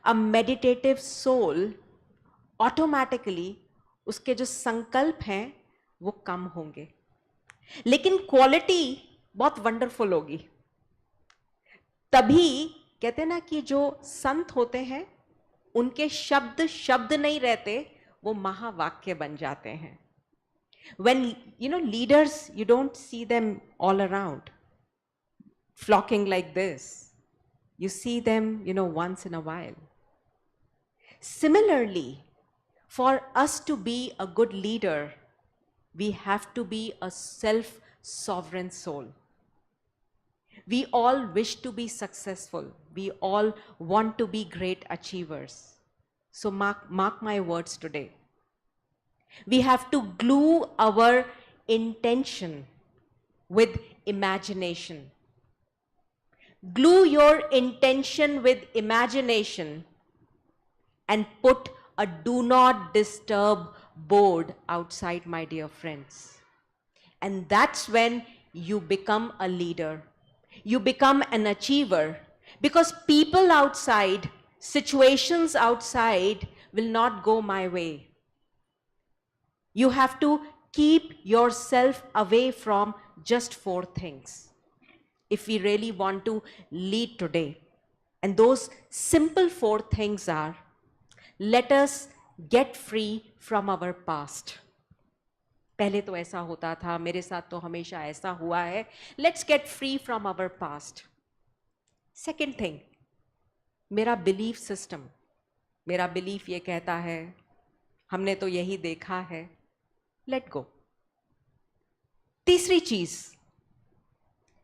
a meditative soul, automatically उसके जो संकल्प हैं वो कम होंगे, लेकिन quality बहुत wonderful होगी. तभी कहते हैं ना कि जो संत होते हैं उनके शब्द शब्द नहीं रहते, वो महावाक्य बन जाते हैं. When leaders, you don't see them all around flocking like this. You see them, once in a while. Similarly, for us to be a good leader, we have to be a self-sovereign soul. We all wish to be successful. We all want to be great achievers. So mark my words today. We have to glue our intention with imagination. Glue your intention with imagination and put a do not disturb board outside, my dear friends. And that's when you become a leader. You become an achiever, because people outside, situations outside will not go my way. You have to keep yourself away from just 4 things if we really want to lead today. And those simple 4 things are: let us get free from our past. पहले तो ऐसा होता था, मेरे साथ तो हमेशा ऐसा हुआ है. Let's get free from our past. Second thing, मेरा belief system, मेरा belief ये कहता है, हमने तो यही देखा है. Let go. तीसरी चीज,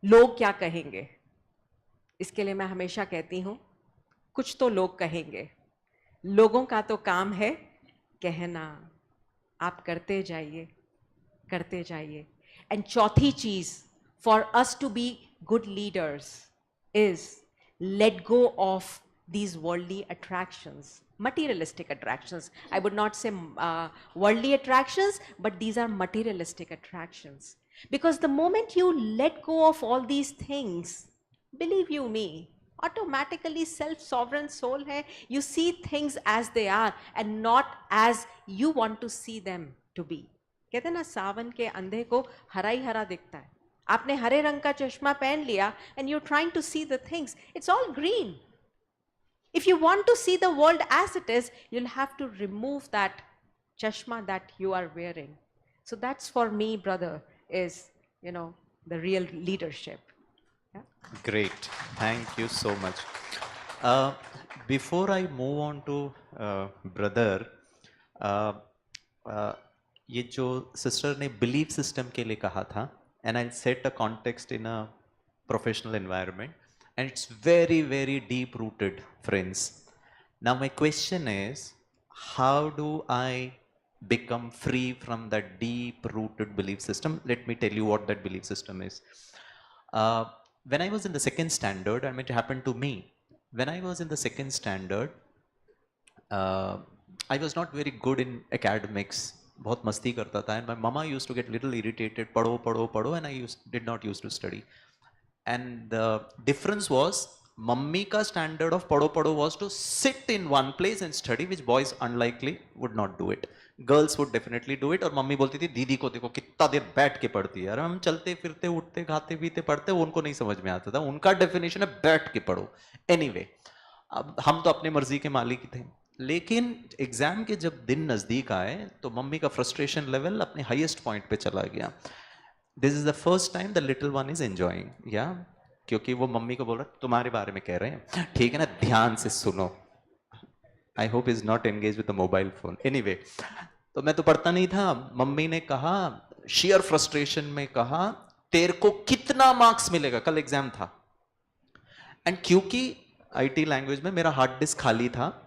लोग क्या कहेंगे. इसके लिए मैं हमेशा कहती हूं, कुछ तो लोग कहेंगे. लोगों का तो काम है कहना, आप करते जाइए, करते जाइए. एंड चौथी चीज, for us to be good leaders, is let go of these worldly attractions, materialistic attractions. I would not say worldly attractions, but these are materialistic attractions. Because the moment you let go of all these things, believe you me, automatically self-sovereign soul hai, you see things as they are and not as you want to see them to be. कहते हैं ना, सावन के अंधे को हरा ही हरा दिखता है. आपने हरे रंग का चश्मा पहन लिया and you're trying to see the things. It's all green. If you want to see the world as it is, you'll have to remove that chashma that you are wearing. So that's for me, brother, is, the real leadership. Yeah? Great. Thank you so much. Before I move on to brother, ये जो sister ने belief system के लिए कहा था, and I'll set a context in a professional environment, and it's very, very deep rooted, friends. Now my question is, how do I become free from that deep rooted belief system. Let me tell you what that belief system is. When I was in the second standard, I mean, it happened to me. When I was in the second standard, I was not very good in academics. बहुत मस्ती करता था, and my mama used to get little irritated. पढ़ो पढ़ो पढ़ो, and I did not used to study. And the difference was, mummy का standard of पढ़ो पढ़ो was to sit in one place and study, which boys unlikely would not do it. Girls would definitely do it. और mummy बोलती थी दीदी को देखो कितना देर बैठ के पढ़ती है, हम चलते फिरते उठते खाते पीते पढ़ते, उनको नहीं समझ में आता था, उनका डेफिनेशन है बैठ के पढ़ो. Anyway, अब हम तो अपनी मर्जी के मालिक थे. लेकिन एग्जाम के जब दिन नजदीक आए तो मम्मी का फ्रस्ट्रेशन लेवल अपने हाईएस्ट पॉइंट पे चला गया. This is the first time the little one is enjoying, या क्योंकि वो मम्मी को बोल रहा तुम्हारे बारे में कह रहे हैं, ठीक है ना, ध्यान से सुनो. I hope is not engage with the mobile phone. Anyway, तो मैं तो पढ़ता नहीं था. मम्मी ने कहा, शेयर फ्रस्ट्रेशन में कहा, तेरे को कितना मार्क्स मिलेगा, कल एग्जाम था. एंड क्योंकि आईटी लैंग्वेज में मेरा हार्ड डिस्क खाली था,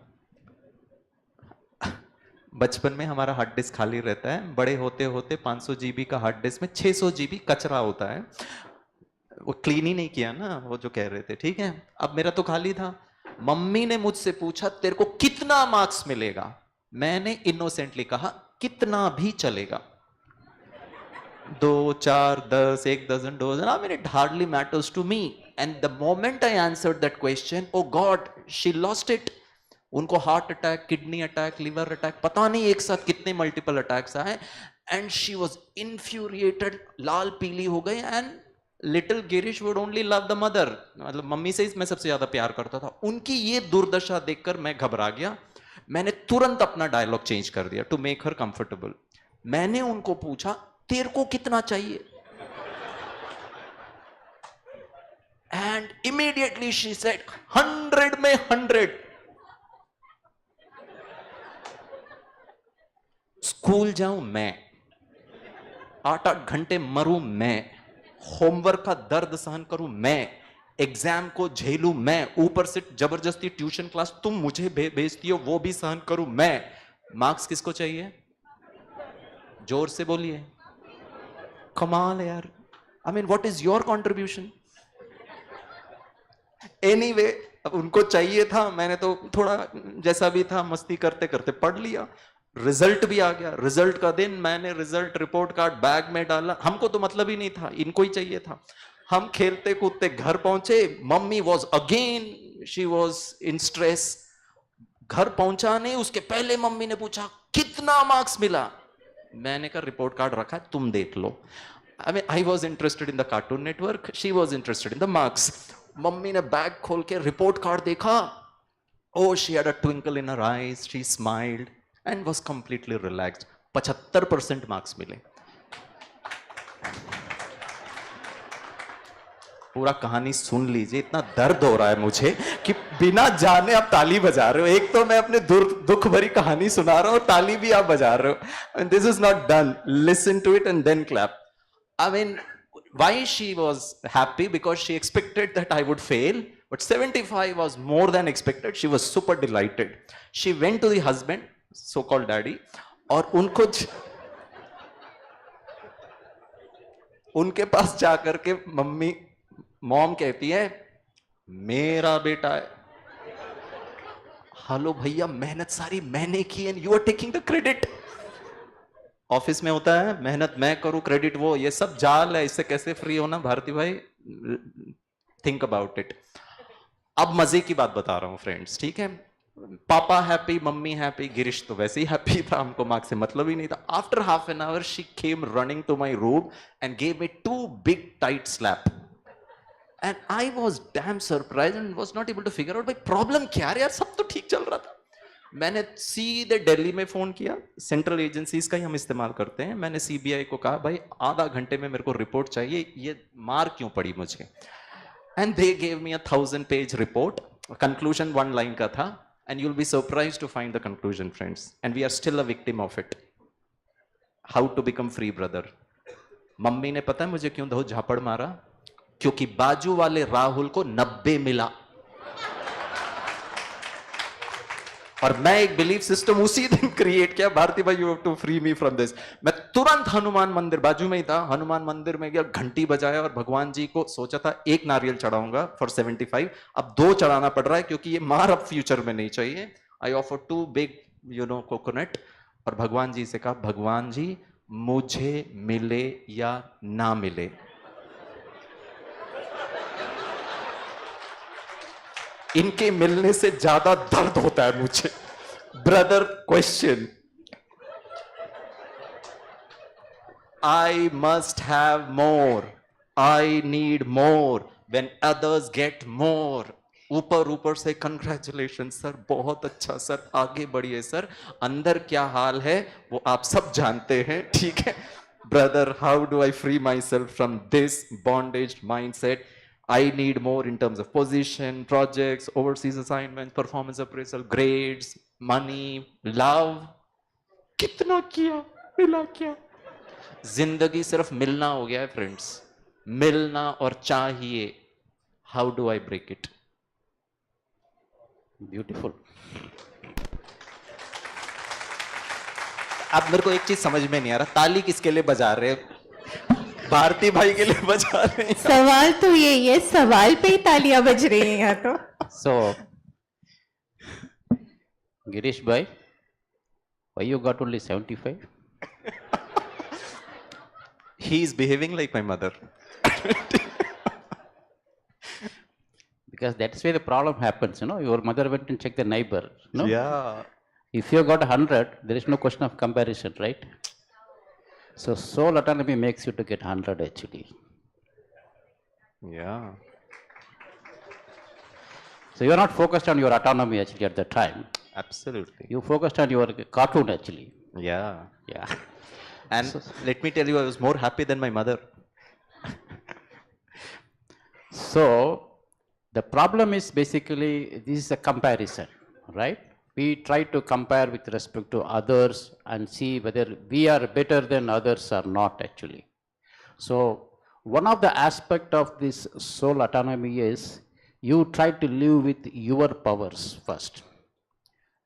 बचपन में हमारा हार्ड डिस्क खाली रहता है, बड़े होते होते 500 जीबी का हार्ड डिस्क में 600 जीबी कचरा होता है. वो क्लीन ही नहीं किया ना, वो जो कह रहे थे, ठीक है. अब मेरा तो खाली था. मम्मी ने मुझसे पूछा तेरे को कितना मार्क्स मिलेगा. मैंने इनोसेंटली कहा कितना भी चलेगा, 2, 4, 10, 1 dozen, 2 dozen, I mean it hardly matters to me. And the moment I answered that question, oh God, she lost it. उनको heart attack, kidney attack, liver attack, पता नहीं एक साथ कितने मल्टीपल अटैक्स आए. एंड शी वाज इन्फ्यूरिएटेड, लाल पीली हो गई. And little Girish would only love the mother, मतलब मम्मी से मैं सबसे ज्यादा प्यार करता था. उनकी ये दुर्दशा देखकर मैं घबरा गया. मैंने तुरंत अपना डायलॉग चेंज कर दिया टू मेक हर कंफर्टेबल. मैंने उनको पूछा तेरे को कितना चाहिए, एंड इमीडिएटली शी सेड 100 में 100. स्कूल जाऊं मैं, 8-8 घंटे मरूं मैं, होमवर्क का दर्द सहन करूं मैं, एग्जाम को झेलूं मैं, ऊपर से जबरदस्ती ट्यूशन क्लास तुम मुझे भेजती हो वो भी सहन करूं मैं. मार्क्स किसको चाहिए, जोर से बोलिए. कमाल है यार. आई mean what is your contribution. Anyway, अब उनको चाहिए था, मैंने तो थोड़ा जैसा भी था मस्ती करते करते पढ़ लिया. रिजल्ट भी आ गया. रिजल्ट का दिन मैंने रिजल्ट रिपोर्ट कार्ड बैग में डाला. हमको तो मतलब ही नहीं था, इनको ही चाहिए था. हम खेलते कूदते घर पहुंचे. Mummy was again, she was in stress. घर पहुंचा नहीं उसके पहले मम्मी ने पूछा कितना मार्क्स मिला. मैंने कहा रिपोर्ट कार्ड रखा है, तुम देख लो. I mean I was interested in the Cartoon Network, she was interested in the marks. Mummy ने बैग खोल के रिपोर्ट कार्ड देखा. Oh she had a twinkle in her eyes, she smiled and was completely relaxed. 75% marks मिले. पूरा कहानी सुन लीजिए, इतना दर्द हो रहा है मुझे कि बिना जाने आप ताली बजा रहे हो. एक तो मैं अपने दुख भरी कहानी सुना रहा हूं, ताली भी आप बजा रहे हो. And this is not done. Listen to it and then clap. I mean, why she was happy? Because she expected that I would fail, but 75 was more than expected. She was super delighted. She went to the husband, so called daddy, और उनके पास जाकर के mom कहती है मेरा बेटा है. Hello भैया, मेहनत सारी मैंने की and you are taking the credit. Office में होता है मेहनत मैं करूं क्रेडिट वो, ये सब जाल है. इससे कैसे फ्री होना भारती भाई, थिंक अबाउट इट. अब मजे की बात बता रहा हूं फ्रेंड्स, ठीक है. पापा हैप्पी, मम्मी हैप्पी, गिरीश तो वैसे ही हैप्पी था, हमको मार्क्स से मतलब ही नहीं था. After half an hour she came running to my room and gave me 2 big tight slap. And I was damn surprised and was not able to figure out भाई प्रॉब्लम क्या है यार, सब तो ठीक चल रहा था. मैंने सीधे दिल्ली में फोन किया, सेंट्रल एजेंसीज का ही हम इस्तेमाल करते हैं. मैंने सीबीआई को कहा भाई आधा घंटे में मेरे को रिपोर्ट चाहिए, ये मार क्यों पड़ी मुझे. And they gave me 1000-page report. Conclusion 1 line का था. And you'll be surprised to find the conclusion, friends. And we are still a victim of it. How to become free, brother? Mummy ने पता है मुझे क्यों दो झापड़ मारा? क्योंकि बाजू वाले राहुल को 90 मिला. और मैं एक बिलीफ सिस्टम उसी दिन क्रिएट किया, भारती भाई you have to free me from this. मैं तुरंत हनुमान मंदिर, बाजू में ही था, हनुमान मंदिर में गया, घंटी बजाया और भगवान जी को सोचा था एक नारियल चढ़ाऊंगा फॉर 75, अब 2 चढ़ाना पड़ रहा है क्योंकि ये मार अब फ्यूचर में नहीं चाहिए। आई ऑफर 2 बिग कोकोनट और भगवान जी से कहा, भगवान जी मुझे मिले या ना मिले, इनके मिलने से ज्यादा दर्द होता है मुझे। Brother question, I must have more, I need more when others get more। ऊपर ऊपर से कंग्रेचुलेशन सर, बहुत अच्छा सर, आगे बढ़िए सर, अंदर क्या हाल है वो आप सब जानते हैं, ठीक है। Brother, how do I free my self from this bondage mindset? I need more in terms of position, projects, overseas assignments, performance appraisal, grades, money, love। कितना किया, मिला क्या? जिंदगी सिर्फ मिलना हो गया है फ्रेंड्स, मिलना और चाहिए। How do I break it? Beautiful. अब मेरे को एक चीज समझ में नहीं आ रहा, ताली किसके लिए बजा रहे हैं? भारती भाई के लिए बजा रहे हैं? सवाल तो यही है, सवाल पे ही तालियां बज रही हैं यहाँ तो। So, Girish bhai, why you got only 75? He is behaving like my mother। Because that's where the problem happens, Your mother went and checked the neighbor, Yeah। If you got 100, there is no question of comparison, right? So soul autonomy makes you to get 100 actually. Yeah। So you are not focused on your autonomy actually at that time. Absolutely। You focused on your cartoon actually. Yeah। Yeah. And let me tell you, I was more happy than my mother। So the problem is basically this is a comparison, right? We try to compare with respect to others and see whether we are better than others or not actually. So one of the aspect of this soul autonomy is you try to live with your powers first,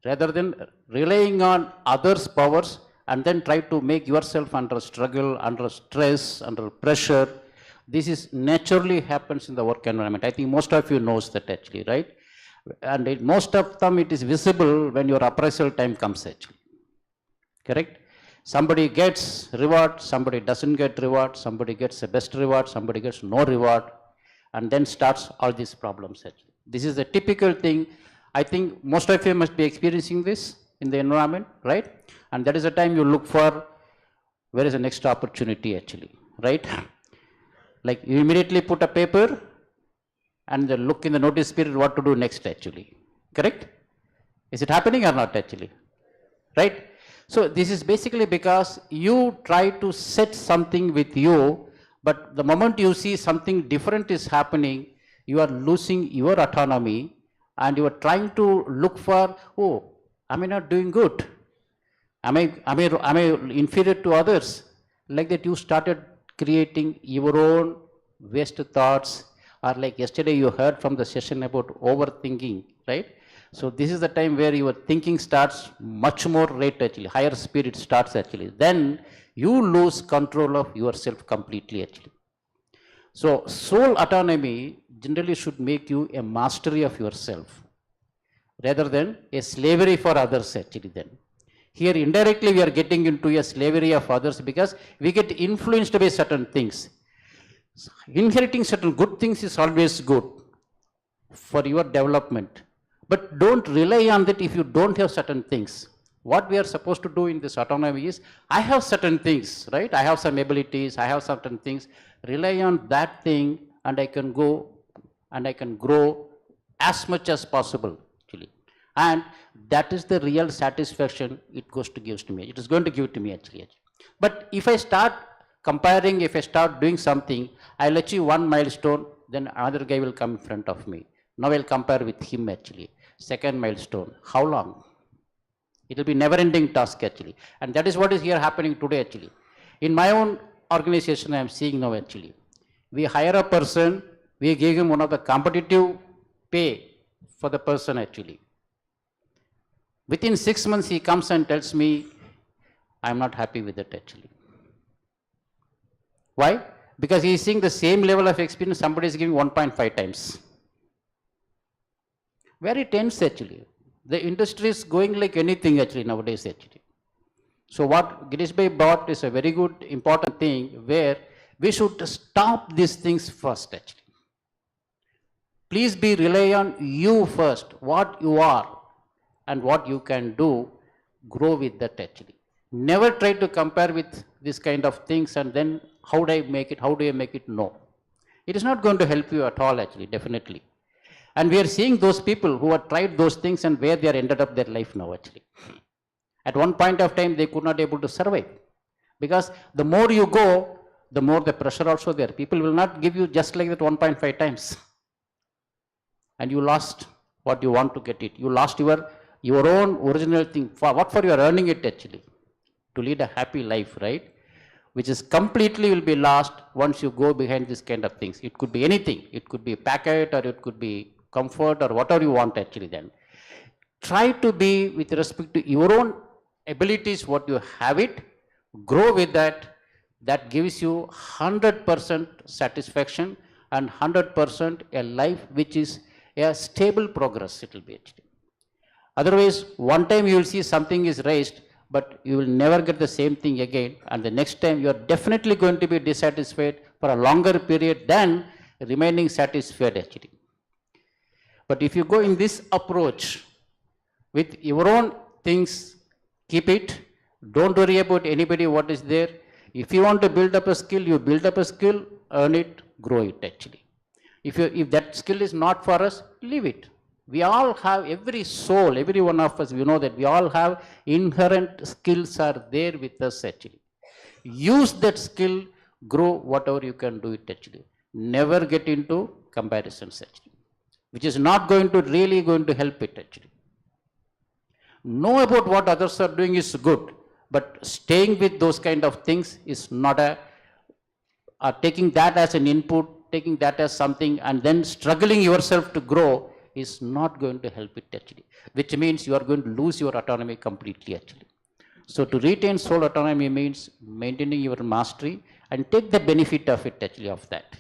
rather than relying on others' powers and then try to make yourself under struggle, under stress, under pressure. This is naturally happens in the work environment. I think most of you knows that actually, right? And most of them it is visible when your appraisal time comes actually, correct? Somebody gets reward, somebody doesn't get reward, somebody gets the best reward, somebody gets no reward, and then starts all these problems actually. This is a typical thing. I think most of you must be experiencing this in the environment, right? And that is the time you look for where is the next opportunity actually, right? Like you immediately put a paper and then look in the notice period what to do next actually, correct? Is it happening or not actually, right? So this is basically because you try to set something with you, but the moment you see something different is happening, you are losing your autonomy and you are trying to look for, oh, am I not doing good? Am I inferior to others? Like that you started creating your own waste thoughts, or like yesterday you heard from the session about overthinking, right? So this is the time where your thinking starts much more rate actually, higher spirit starts actually. Then you lose control of yourself completely actually. So soul autonomy generally should make you a mastery of yourself rather than a slavery for others actually then. Here indirectly we are getting into a slavery of others because we get influenced by certain things. Inheriting certain good things is always good for your development, but don't rely on that if you don't have certain things. What we are supposed to do in this autonomy is, I have certain things, right? I have some abilities, I have certain things, rely on that thing and I can go and I can grow as much as possible actually. And that is the real satisfaction it goes to gives to me. It is going to give to me actually. But if I start comparing, if I start doing something, I'll achieve one milestone, then another guy will come in front of me. Now I'll compare with him actually. Second milestone, how long? It will be never ending task actually. And that is what is here happening today actually. In my own organization I am seeing now actually. We hire a person, we give him one of the competitive pay for the person actually. Within 6 months, he comes and tells me, I'm not happy with it actually. Why? Because he is seeing the same level of experience somebody is giving 1.5 times. Very tense actually. The industry is going like anything actually nowadays actually. So what Girish Bhai brought is a very good important thing where we should stop these things first actually. Please be rely on you first, what you are and what you can do, grow with that actually. Never try to compare with this kind of things and then how do I make it, how do I make it? No. It is not going to help you at all actually, definitely. And we are seeing those people who have tried those things and where they are ended up their life now actually. At one point of time, they could not able to survive. Because the more you go, the more the pressure also there. People will not give you just like that 1.5 times. And you lost what you want to get it. You lost your own original thing. For what for you are earning it actually? To lead a happy life, right? Which is completely will be lost once you go behind this kind of things. It could be anything. It could be a packet or it could be comfort or whatever you want actually then. Try to be with respect to your own abilities, what you have it, grow with that. That gives you 100% satisfaction and 100% a life which is a stable progress it will be actually. Otherwise, one time you will see something is raised, but you will never get the same thing again. And the next time you are definitely going to be dissatisfied for a longer period than remaining satisfied actually. But if you go in this approach with your own things, keep it. Don't worry about anybody what is there. If you want to build up a skill, you build up a skill, earn it, grow it actually. If that skill is not for us, leave it. We all have, every soul, every one of us, we know that we all have inherent skills are there with us actually. Use that skill, grow whatever you can do it actually. Never get into comparisons actually, which is not going to really going to help it actually. Know about what others are doing is good, but staying with those kind of things is not taking that as an input, taking that as something and then struggling yourself to grow is not going to help it actually, which means you are going to lose your autonomy completely actually. So to retain soul autonomy means maintaining your mastery and take the benefit of it actually of that.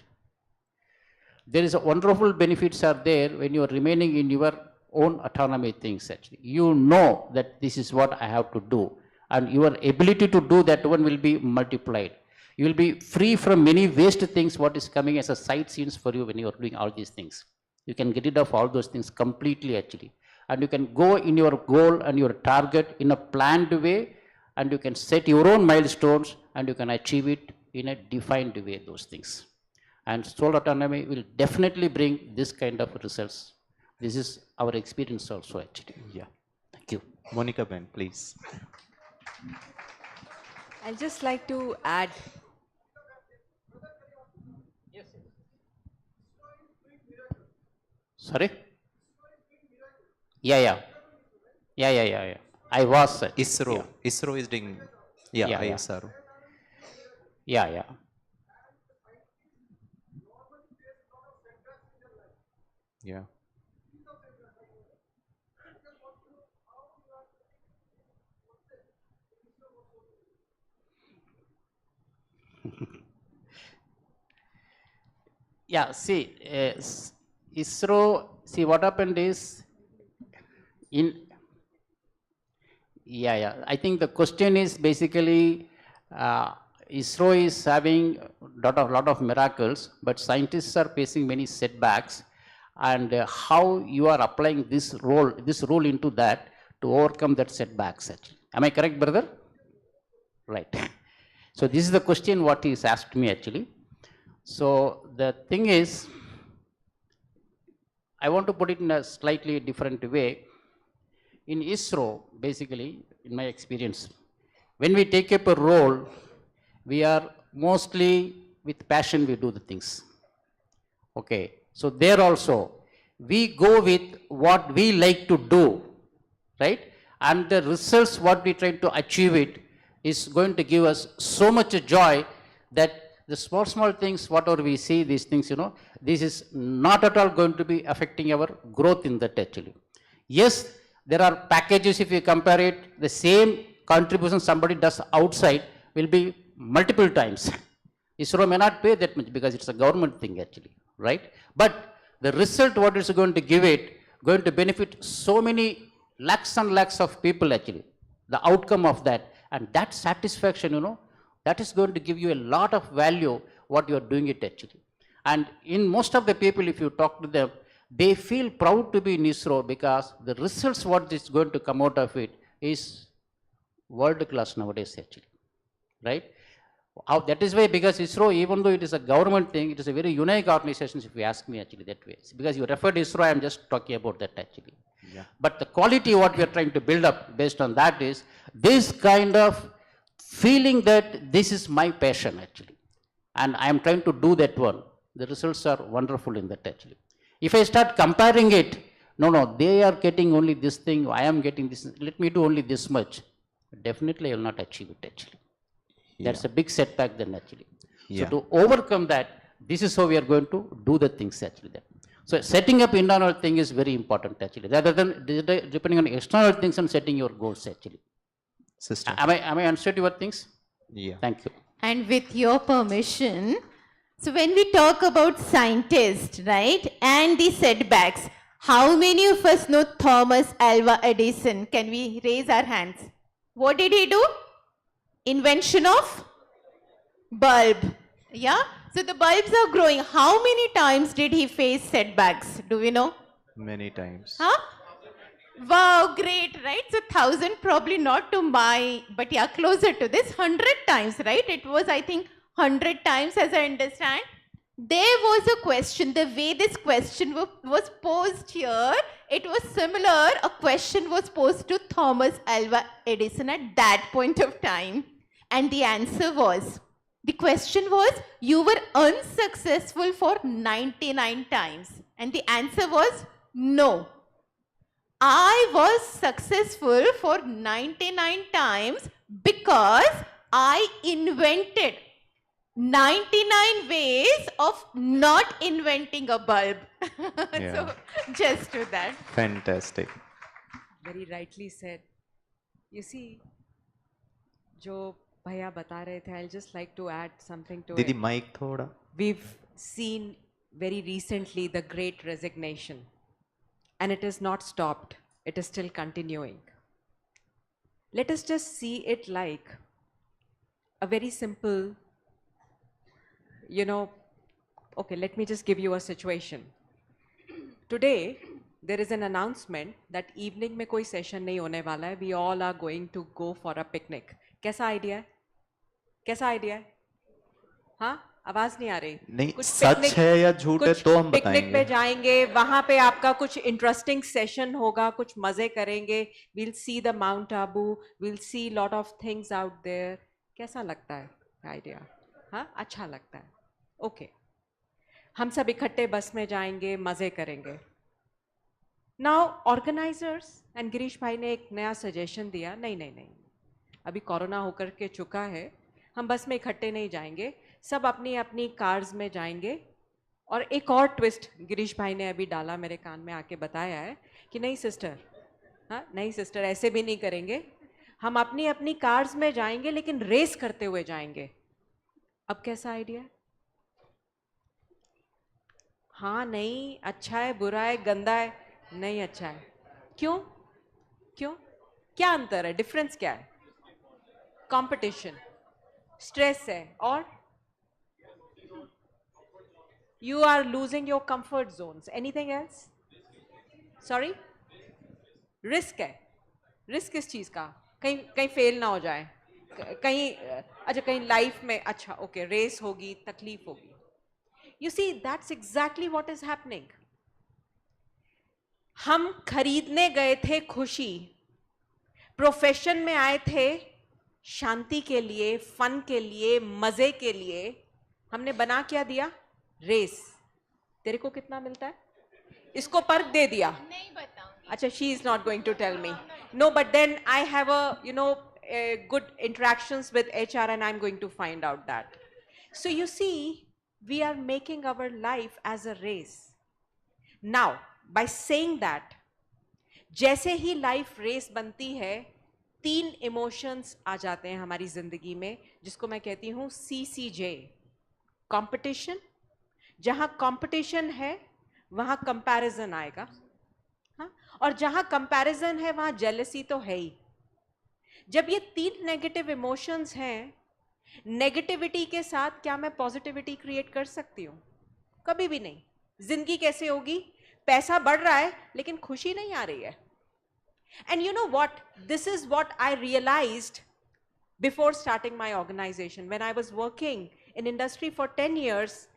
There is a wonderful benefits are there when you are remaining in your own autonomy things actually. You know that this is what I have to do and your ability to do that one will be multiplied. You will be free from many waste things what is coming as a side scenes for you when you are doing all these things. You can get rid of all those things completely actually. And you can go in your goal and your target in a planned way and you can set your own milestones and you can achieve it in a defined way, those things. And soul autonomy will definitely bring this kind of results. This is our experience also actually. Yeah. Thank you. Monica Ben, please. I'd just like to add. Sorry? Yeah. I was. ISRO. Yeah. ISRO is doing. Yeah, Yeah. ISRO. Yeah. Yeah. Yeah, see, ISRO, see what happened is, I think the question is basically, ISRO is having lot of miracles, but scientists are facing many setbacks, and how you are applying this role into that to overcome that setbacks actually. Am I correct, brother? Right. So this is the question what is asked me actually. So the thing is, I want to put it in a slightly different way. In ISRO, basically, in my experience, when we take up a role, we are mostly with passion we do the things. Okay, so there also, we go with what we like to do, right? And the results what we try to achieve it is going to give us so much joy that the small things, whatever we see, these things, this is not at all going to be affecting our growth in that actually. Yes, There are packages, if you compare it, the same contribution somebody does outside will be multiple times. ISRO may not pay that much because it's a government thing actually, right? But the result what is going to give it, going to benefit so many lakhs and lakhs of people actually, the outcome of that. And that satisfaction, that is going to give you a lot of value what you are doing it actually. And in most of the people, if you talk to them, they feel proud to be in ISRO because the results what is going to come out of it is world class nowadays actually, right? That is why, because ISRO, even though it is a government thing, it is a very unique organization if you ask me actually that way. Because you referred to ISRO, I am just talking about that actually. Yeah. But the quality what we are trying to build up based on that is this kind of feeling that this is my passion actually. And I am trying to do that one. The results are wonderful in that actually. If I start comparing it, no, they are getting only this thing, I am getting this, let me do only this much. Definitely I will not achieve it actually. That's a big setback then actually. Yeah. So to overcome that, this is how we are going to do the things actually then. So setting up internal thing is very important actually, rather than depending on external things and setting your goals actually. Sister. Am I answered your things? Yeah. Thank you. And with your permission, so when we talk about scientists, right, and the setbacks, how many of us know Thomas Alva Edison? Can we raise our hands? What did he do? Invention of bulb. Yeah? So the bulbs are growing. How many times did he face setbacks? Do we know? Many times. Huh? Wow, great, right? So 1,000 probably not to my, but yeah, closer to this, 100 times, right? It was, I think, 100 times as I understand. There was a question, the way this question was posed here, it was similar. A question was posed to Thomas Alva Edison at that point of time. And the answer was, the question was, you were unsuccessful for 99 times. And the answer was, no. I was successful for 99 times because I invented 99 ways of not inventing a bulb. Yeah. So just to that. Fantastic. Very rightly said. You see, जो भैया बता रहे थे, I'll just like to add something to Didi, it. mic thoda. We've seen very recently the great resignation, and it is not stopped. It is still continuing. Let us just see it like a very simple, okay, let me just give you a situation. Today, there is an announcement that evening में कोई session नहीं होने वाला है. We all are going to go for a picnic. कैसा idea है? कैसा idea है? हाँ, आवाज नहीं आ रही. नहीं, कुछ सच picnic- है या झूठ है कुछ तो हम पिकनिक बताएंगे. पे जाएंगे, वहां पे आपका कुछ इंटरेस्टिंग सेशन होगा, कुछ मजे करेंगे. We'll see the Mount Abu. We'll see lot of things out there. कैसा लगता है आइडिया? हाँ, अच्छा लगता है. ओके, हम सब इकट्ठे बस में जाएंगे, मजे करेंगे. नाउ ऑर्गेनाइजर्स एंड गिरीश भाई ने एक नया सजेशन दिया. नहीं, अभी कोरोना होकर के चुका है, हम बस में इकट्ठे नहीं जाएंगे, सब अपनी अपनी कार्स में जाएंगे. और एक और ट्विस्ट गिरीश भाई ने अभी डाला, मेरे कान में आके बताया है कि नहीं सिस्टर, हाँ नहीं सिस्टर, ऐसे भी नहीं करेंगे, हम अपनी अपनी कार्स में जाएंगे लेकिन रेस करते हुए जाएंगे. अब कैसा आइडिया है? हाँ नहीं, अच्छा है, बुरा है, गंदा है? नहीं, अच्छा है. क्यों? क्या अंतर है? डिफरेंस क्या है? कंपटीशन, स्ट्रेस है, और you are losing your comfort zones. Anything else? Sorry? Risk है. रिस्क किस चीज का? कहीं फेल ना हो जाए, कहीं अच्छा, कहीं लाइफ में, अच्छा ओके, रेस होगी, तकलीफ होगी. You see, that's exactly what is happening. हम खरीदने गए थे खुशी, प्रोफेशन में आए थे शांति के लिए, फन के लिए, मजे के लिए. हमने बना क्या दिया? रेस. तेरे को कितना मिलता है? इसको पर्क दे दिया. नहीं बताऊंगी. अच्छा, she is not going to tell me. No, but then I have a good interactions with HR and I'm going to find out that. So you see, we are making our life as a race. Now, by saying that, जैसे ही life race बनती है, 3 emotions आ जाते हैं हमारी जिंदगी में, जिसको मैं कहती हूं CCJ, कंपटीशन। जहां कंपटीशन है वहां कंपैरिजन आएगा, हाँ? और जहां कंपैरिजन है वहां जेलसी तो है ही। जब ये 3 नेगेटिव इमोशंस हैं, नेगेटिविटी के साथ क्या मैं पॉजिटिविटी क्रिएट कर सकती हूं? कभी भी नहीं। जिंदगी कैसे होगी? पैसा बढ़ रहा है लेकिन खुशी नहीं आ रही है। And you know what, this is what I realised before starting my organization. When I was working in industry for 10 years,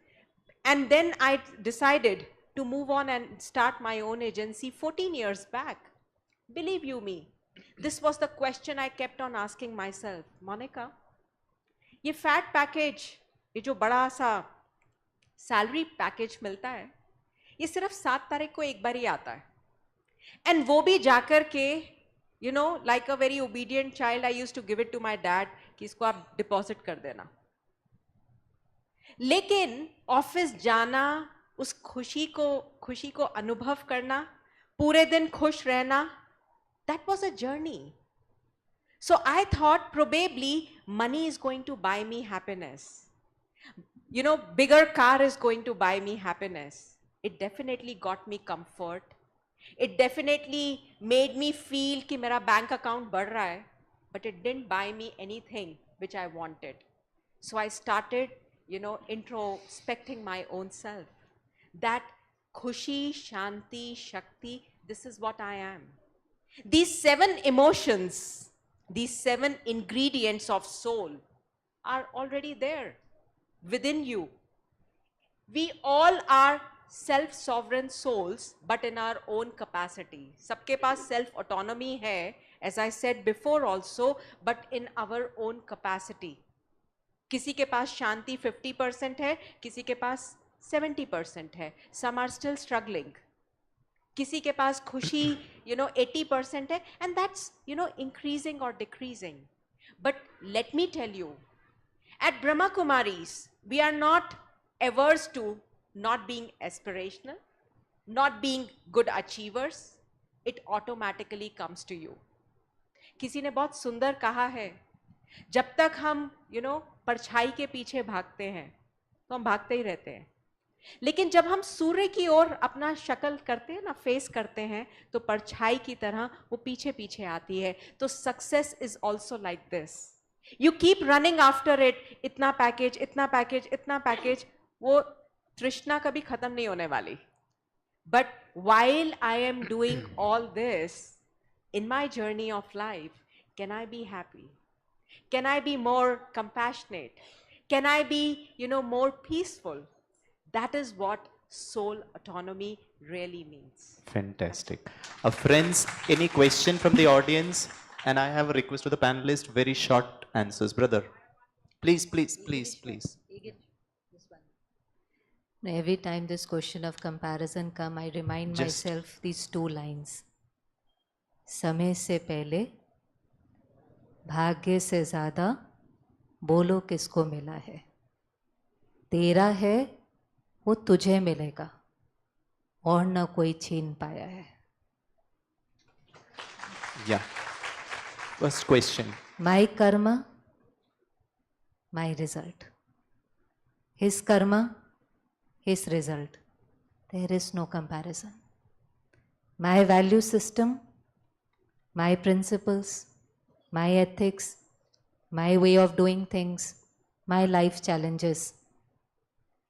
and then I decided to move on and start my own agency 14 years back. Believe you me, this was the question I kept on asking myself. Monica, ये fat package, ये जो बड़ा सा salary package मिलता है, ये सिर्फ 7 तारीख को एक बार ही आता है, एंड वो भी जाकर के you know like a very obedient child I use to give it to my dad कि इसको आप डिपॉजिट कर देना। लेकिन ऑफिस जाना, उस खुशी को अनुभव करना, पूरे दिन खुश रहना, that was a journey. So I thought probably money is going to buy me happiness. You know, bigger car is going to buy me happiness. It definitely got me comfort. It definitely made me feel कि मेरा bank account बढ़ रहा है, but it didn't buy me anything which I wanted. So I started, you know, introspecting my own self. That khushi, shanti, shakti, this is what I am. These 7 emotions, these 7 ingredients of soul are already there within you. We all are self-sovereign souls, but in our own capacity. सबके पास self autonomy है, as I said before also, but in our own capacity. किसी के पास शांति 50% है, किसी के पास 70% है. Some are still struggling. किसी के पास खुशी 80% है, and that's increasing or decreasing. But let me tell you, at Brahma Kumaris we are not averse to not being aspirational, not being good achievers. It automatically comes to you. किसी ने बहुत सुंदर कहा है, जब तक हम परछाई के पीछे भागते हैं तो हम भागते ही रहते हैं, लेकिन जब हम सूर्य की ओर अपना शक्ल करते हैं ना, फेस करते हैं, तो परछाई की तरह वो पीछे पीछे आती है. तो success is also like this. You keep running after it, इतना पैकेज, इतना पैकेज, इतना पैकेज, वो तृष्णा कभी खत्म नहीं होने वाली. But while I am doing all this in my journey of life, can I be happy? Can I be more compassionate? Can I be, more peaceful? That is what soul autonomy really means. Fantastic. Friends, any question from the audience? And I have a request to the panelists, very short answers. Brother, please, please, please, please. Every time this question of comparison come, I remind myself these 2 lines. समय से पहले, भाग्य से ज़्यादा, बोलो किसको मिला है. तेरा है वो तुझे मिलेगा और ना कोई छीन पाया है. Yeah. First question. My karma, my result. His karma, his result. There is no comparison. My value system, my principles, my ethics, my way of doing things, my life challenges.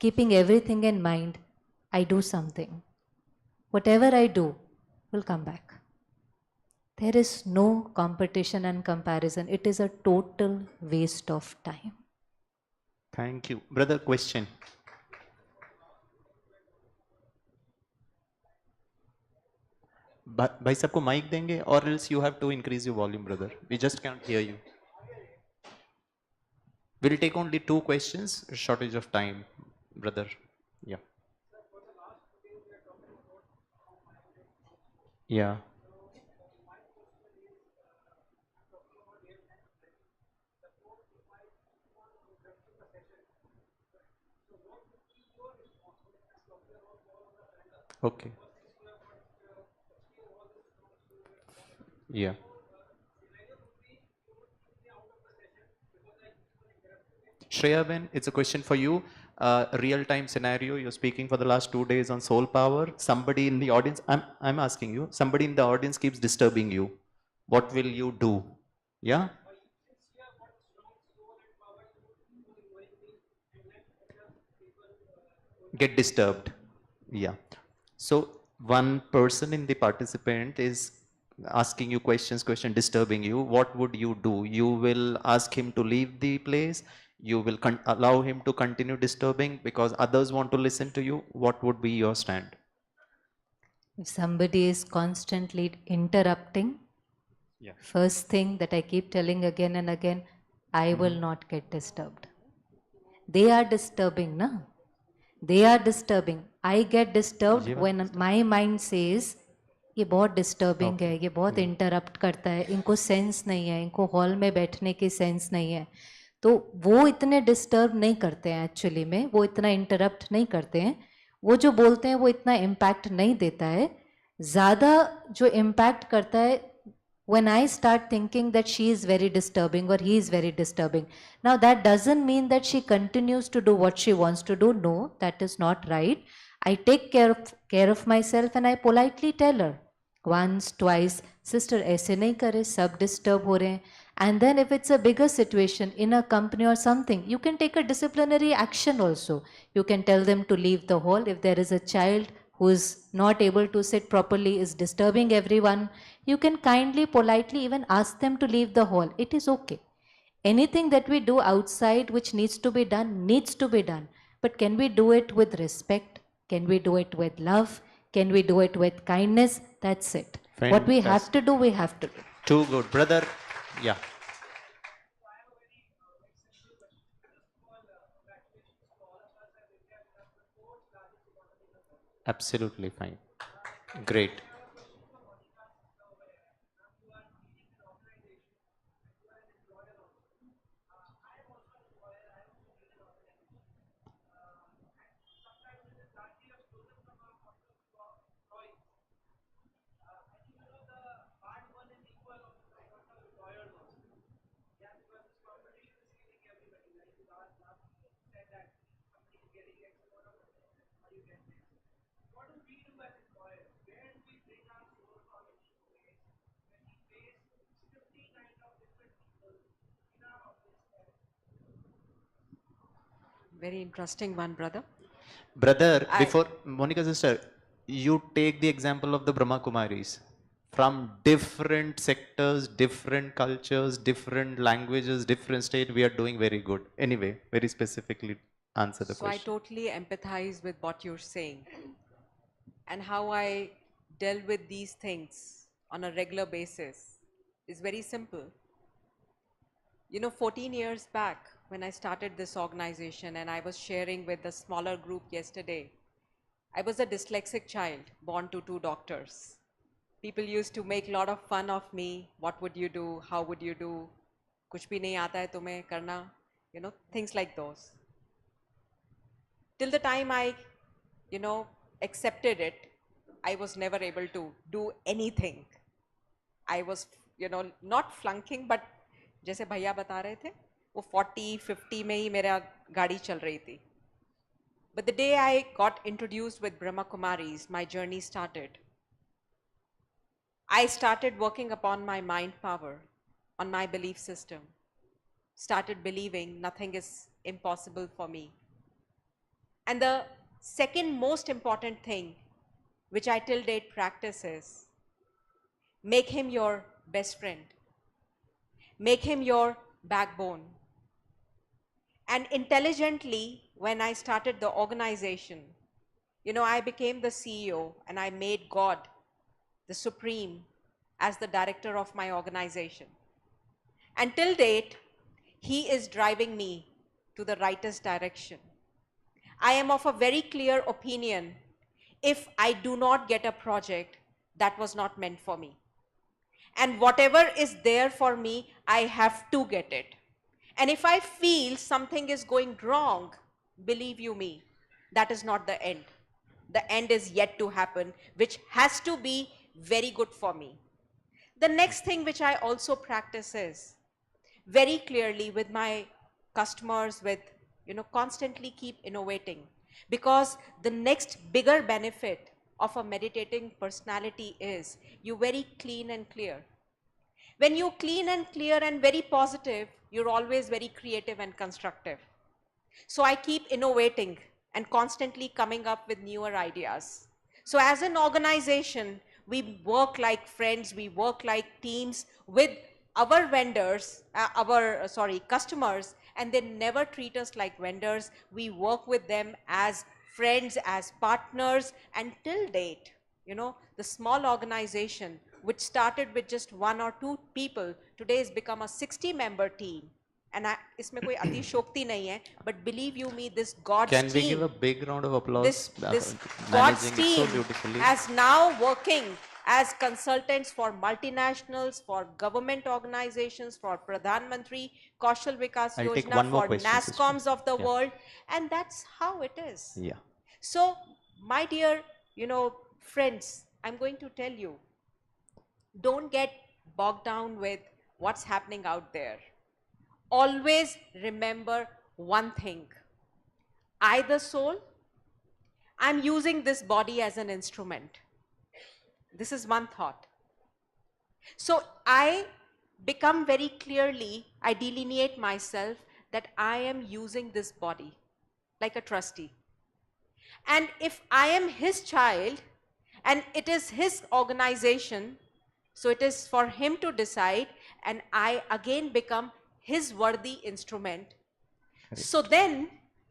Keeping everything in mind, I do something. Whatever I do will come back. There is no competition and comparison. It is a total waste of time. Thank you. Brother, question. भाई सबको mic देंगे or else you have to increase your volume, brother. We just can't hear you. We'll take only 2 questions, shortage of time, brother. Yeah. Yeah. Okay. Yeah. Shreya, Ben, it's a question for you. Real-time scenario, you're speaking for the last 2 days on soul power. Somebody in the audience, I'm asking you, somebody in the audience keeps disturbing you. What will you do? Yeah? Get disturbed. Yeah. So one person in the participant is asking you question disturbing you. What would you do? You will ask him to leave the place. You will allow him to continue disturbing because others want to listen to you. What would be your stand? If somebody is constantly interrupting, Yeah. first thing that I keep telling again and again, I will not get disturbed. They are disturbing, na? They are disturbing. I get disturbed ये बात when my mind says, ये बहुत disturbing है, ये बहुत interrupt करता है, इनको सेंस नहीं है, इनको हॉल में बैठने की सेंस नहीं है, तो वो इतने डिस्टर्ब नहीं करते हैं एक्चुअली में, वो इतना इंटरप्ट नहीं करते हैं, वो जो बोलते हैं वो इतना इम्पैक्ट नहीं देता है. ज़्यादा जो इम्पैक्ट करता है when I start thinking that she is very disturbing or he is very disturbing. Now that doesn't mean that she continues to do what she wants to do. No, that is not right. I take care of myself and I politely tell her once, twice, sister aise nahi kare, sab disturb ho rahe hain. And then if it's a bigger situation in a company or something, you can take a disciplinary action also. You can tell them to leave the hall. If there is a child who is not able to sit properly, is disturbing everyone, you can kindly, politely even ask them to leave the hall. It is okay. Anything that we do outside which needs to be done, needs to be done. But can we do it with respect? Can we do it with love? Can we do it with kindness? That's it. What we have to do, we have to do. Too good. Brother, yeah. Absolutely fine. Great. Very interesting one, brother. Brother, I, before Monica sister, you take the example of the Brahma Kumaris. From different sectors, different cultures, different languages, different state, we are doing very good. Anyway, very specifically answer the so I question. totally empathize with what you're saying and how I deal with these things on a regular basis is very simple. 14 years back when I started this organization and I was sharing with the smaller group yesterday, I was a dyslexic child born to two doctors. People used to make a lot of fun of me. What would you do? How would you do? कुछ भी नहीं आता है तुम्हें करना, things like those. Till the time I, accepted it, I was never able to do anything. I was, not flunking, but जैसे भैया बता रहे थे, वो 40-50 में ही मेरा गाड़ी चल रही थी. But the day I got introduced with Brahma Kumaris, my journey started. I started working upon my mind power, on my belief system. Started believing nothing is impossible for me. And the second most important thing, which I till date practice is, make him your best friend. Make him your backbone. And intelligently, when I started the organization, I became the CEO and I made God the Supreme as the director of my organization. Until date, he is driving me to the rightest direction. I am of a very clear opinion. If I do not get a project, that was not meant for me. And whatever is there for me, I have to get it. And if I feel something is going wrong, believe you me, that is not the end. The end is yet to happen, which has to be very good for me. The next thing which I also practice is very clearly with my customers, with, constantly keep innovating, because the next bigger benefit of a meditating personality is you very clean and clear. When you clean and clear and very positive, you're always very creative and constructive. So I keep innovating and constantly coming up with newer ideas. So as an organization, we work like friends, we work like teams with our vendors, customers, and they never treat us like vendors. We work with them as friends, as partners, and till date, the small organization which started with just 1 or 2 people, today has become a 60-member team. And इसमें कोई अतिशोक्ति नहीं है, but believe you me, this God's Can we team, give a big round of applause? this God's Managing it so team beautifully. as now working as consultants for multinationals, for government organizations, for Pradhan Mantri Kaushal Vikas I'll take Yojana, one more for question, sister. NASCOMs of the Yeah. world, and that's how it is. Yeah. So, my dear, friends, I'm going to tell you, don't get bogged down with what's happening out there. Always remember one thing. I, the soul, I'm using this body as an instrument. This is one thought. So I become very clearly, I delineate myself that I am using this body like a trustee. And if I am his child and it is his organization, so it is for him to decide, and I again become his worthy instrument. So then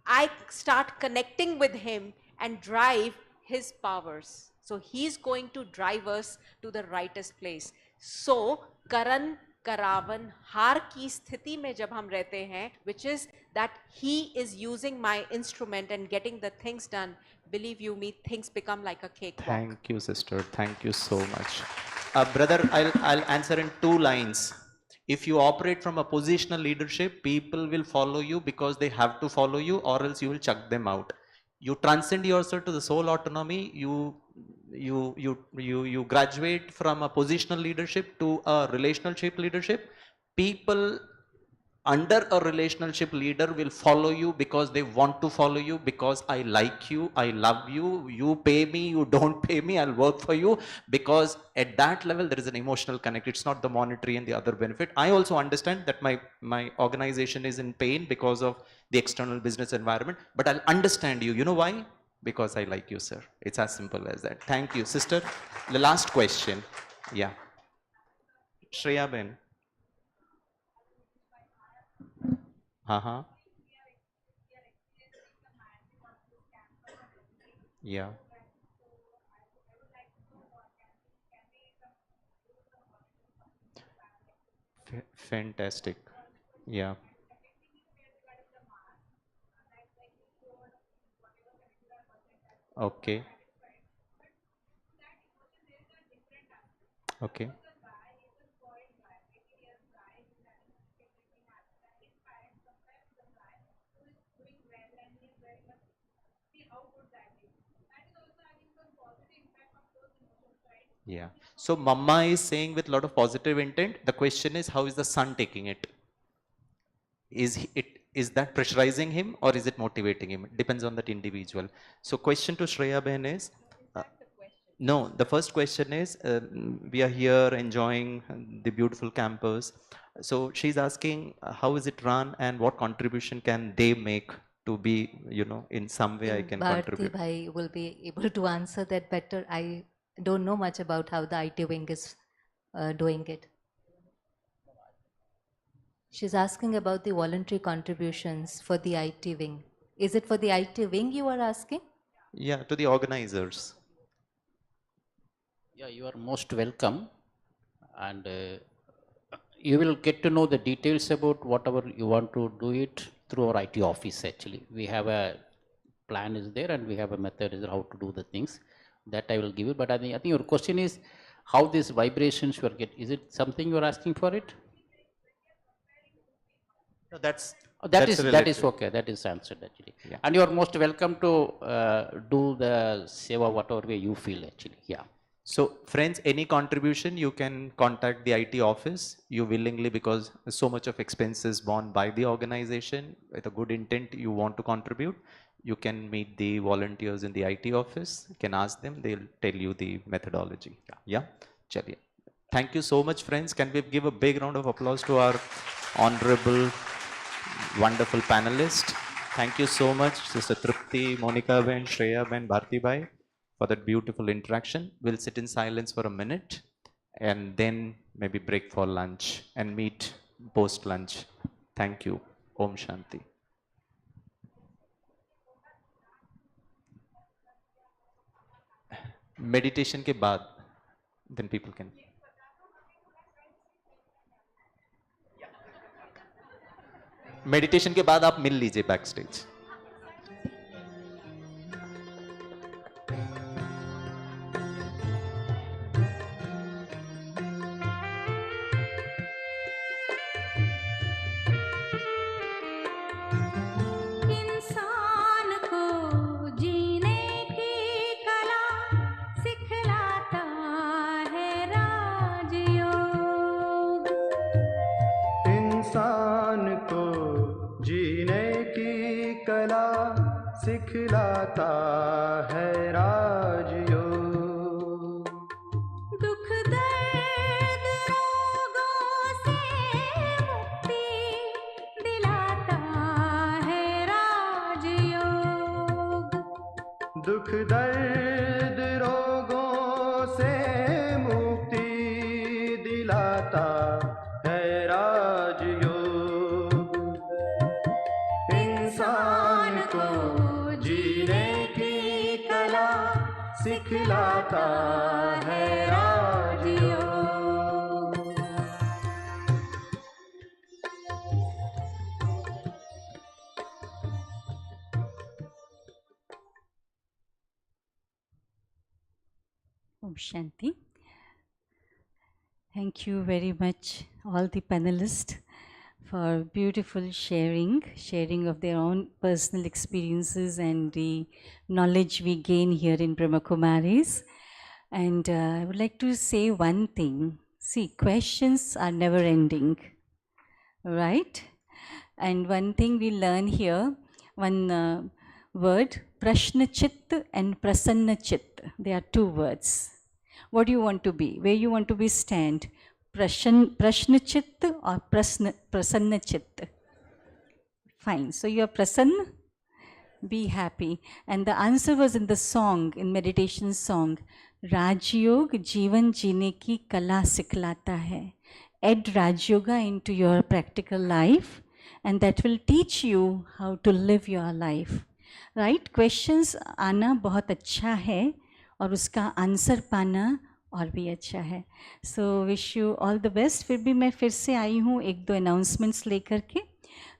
I start connecting with him and drive his powers. So he's going to drive us to the rightest place. So Karan Karavan har ki sthiti mein jab hum rehte hain, which is that he is using my instrument and getting the things done, believe you me, things become like a cakewalk. Thank you, sister. Thank you so much. Brother, I'll answer in 2 lines. If you operate from a positional leadership, people will follow you because they have to follow you, or else you will chuck them out. You transcend yourself to the soul autonomy. You graduate from a positional leadership to a relationship leadership. People under a relationship leader will follow you because they want to follow you, because I like you, I love you, you pay me, you don't pay me, I'll work for you, because at that level there is an emotional connect. It's not the monetary and the other benefit. I also understand that my organization is in pain because of the external business environment, but I'll understand you. You know why? Because I like you, sir. It's as simple as that. Thank you, sister. The last question. Yeah. Shreya Ben. Uh-huh. Yeah. Fantastic. Yeah. Okay. Okay. Yeah. So Mama is saying with a lot of positive intent. The question is, how is the son taking it? Is that pressurizing him or is it motivating him? It depends on that individual. So question to Shreya Ben is, no, the first question is, we are here enjoying the beautiful campus. So she's asking, how is it run and what contribution can they make to be, in some way I can Bharti contribute. Bhai will be able to answer that better. I don't know much about how the IT wing is doing it. She's asking about the voluntary contributions for the IT wing. Is it for the IT wing you are asking? Yeah, to the organizers. Yeah, you are most welcome, and you will get to know the details about whatever you want to do it through our IT office. Actually, we have a plan is there, and we have a method is how to do the things that I will give you. But I think your question is how these vibrations you are get. Is it something you are asking for it? No, that's That that's is relative. okay. That is answered actually. Yeah. And you are most welcome to do the seva whatever way you feel actually. Yeah. So friends, any contribution you can contact the IT office. You willingly, because so much of expense is borne by the organization. With a good intent, you want to contribute, you can meet the volunteers in the IT office. You can ask them, they'll tell you the methodology. Yeah. Chaliye. Thank you so much, friends. Can we give a big round of applause to our honorable, wonderful panelists? Thank you so much, Sister Trupti, Monica Ben, Shreya Ben, Bharti Bhai, for that beautiful interaction. We'll sit in silence for a minute and then maybe break for lunch and meet post lunch. Thank you. Om Shanti. Meditation के बाद then people can. Meditation के बाद आप मिल लीजिए back stage. इंसान को जीने की कला सिखलाता है राजयोग. इंसान को जीने की कला सिखलाता है राजयोग. दुख दर्द रोगों से मुक्ति दिलाता है राजयोग. दुख दर्द रोगों से मुक्ति दिलाता है राजयोग. इंसान को जीने की कला सिखलाता है राजयोग. Om Shanti. Thank you very much, all the panelists, for beautiful sharing of their own personal experiences and the knowledge we gain here in Brahma Kumaris. And I would like to say one thing. See, questions are never ending, right? And one thing we learn here, one word, Prashna Chit and Prasanna Chit. They are two words. What do you want to be? Where you want to be stand? Prashna Chit or Prasanna Chit? Fine. So you are Prasanna? Be happy. And the answer was in the song, in meditation song. Rajyog Jeevan Jeene Ki Kala Siklata Hai. Add Raj Yoga into your practical life, and that will teach you how to live your life. Right? Questions आना बहुत अच्छा है और उसका answer पाना और भी अच्छा है. So wish you all the best. फिर भी मैं फिर से आई हूँ एक दो अनाउंसमेंट्स लेकर के,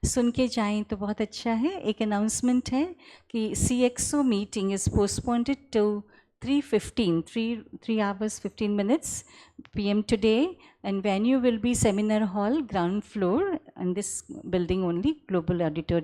सुन के जाएँ तो बहुत अच्छा है. एक अनाउंसमेंट है कि CXO meeting is postponed to 3 hours 15 minutes PM today, and venue will be Seminar Hall, ground floor, in this building only, Global Auditorium.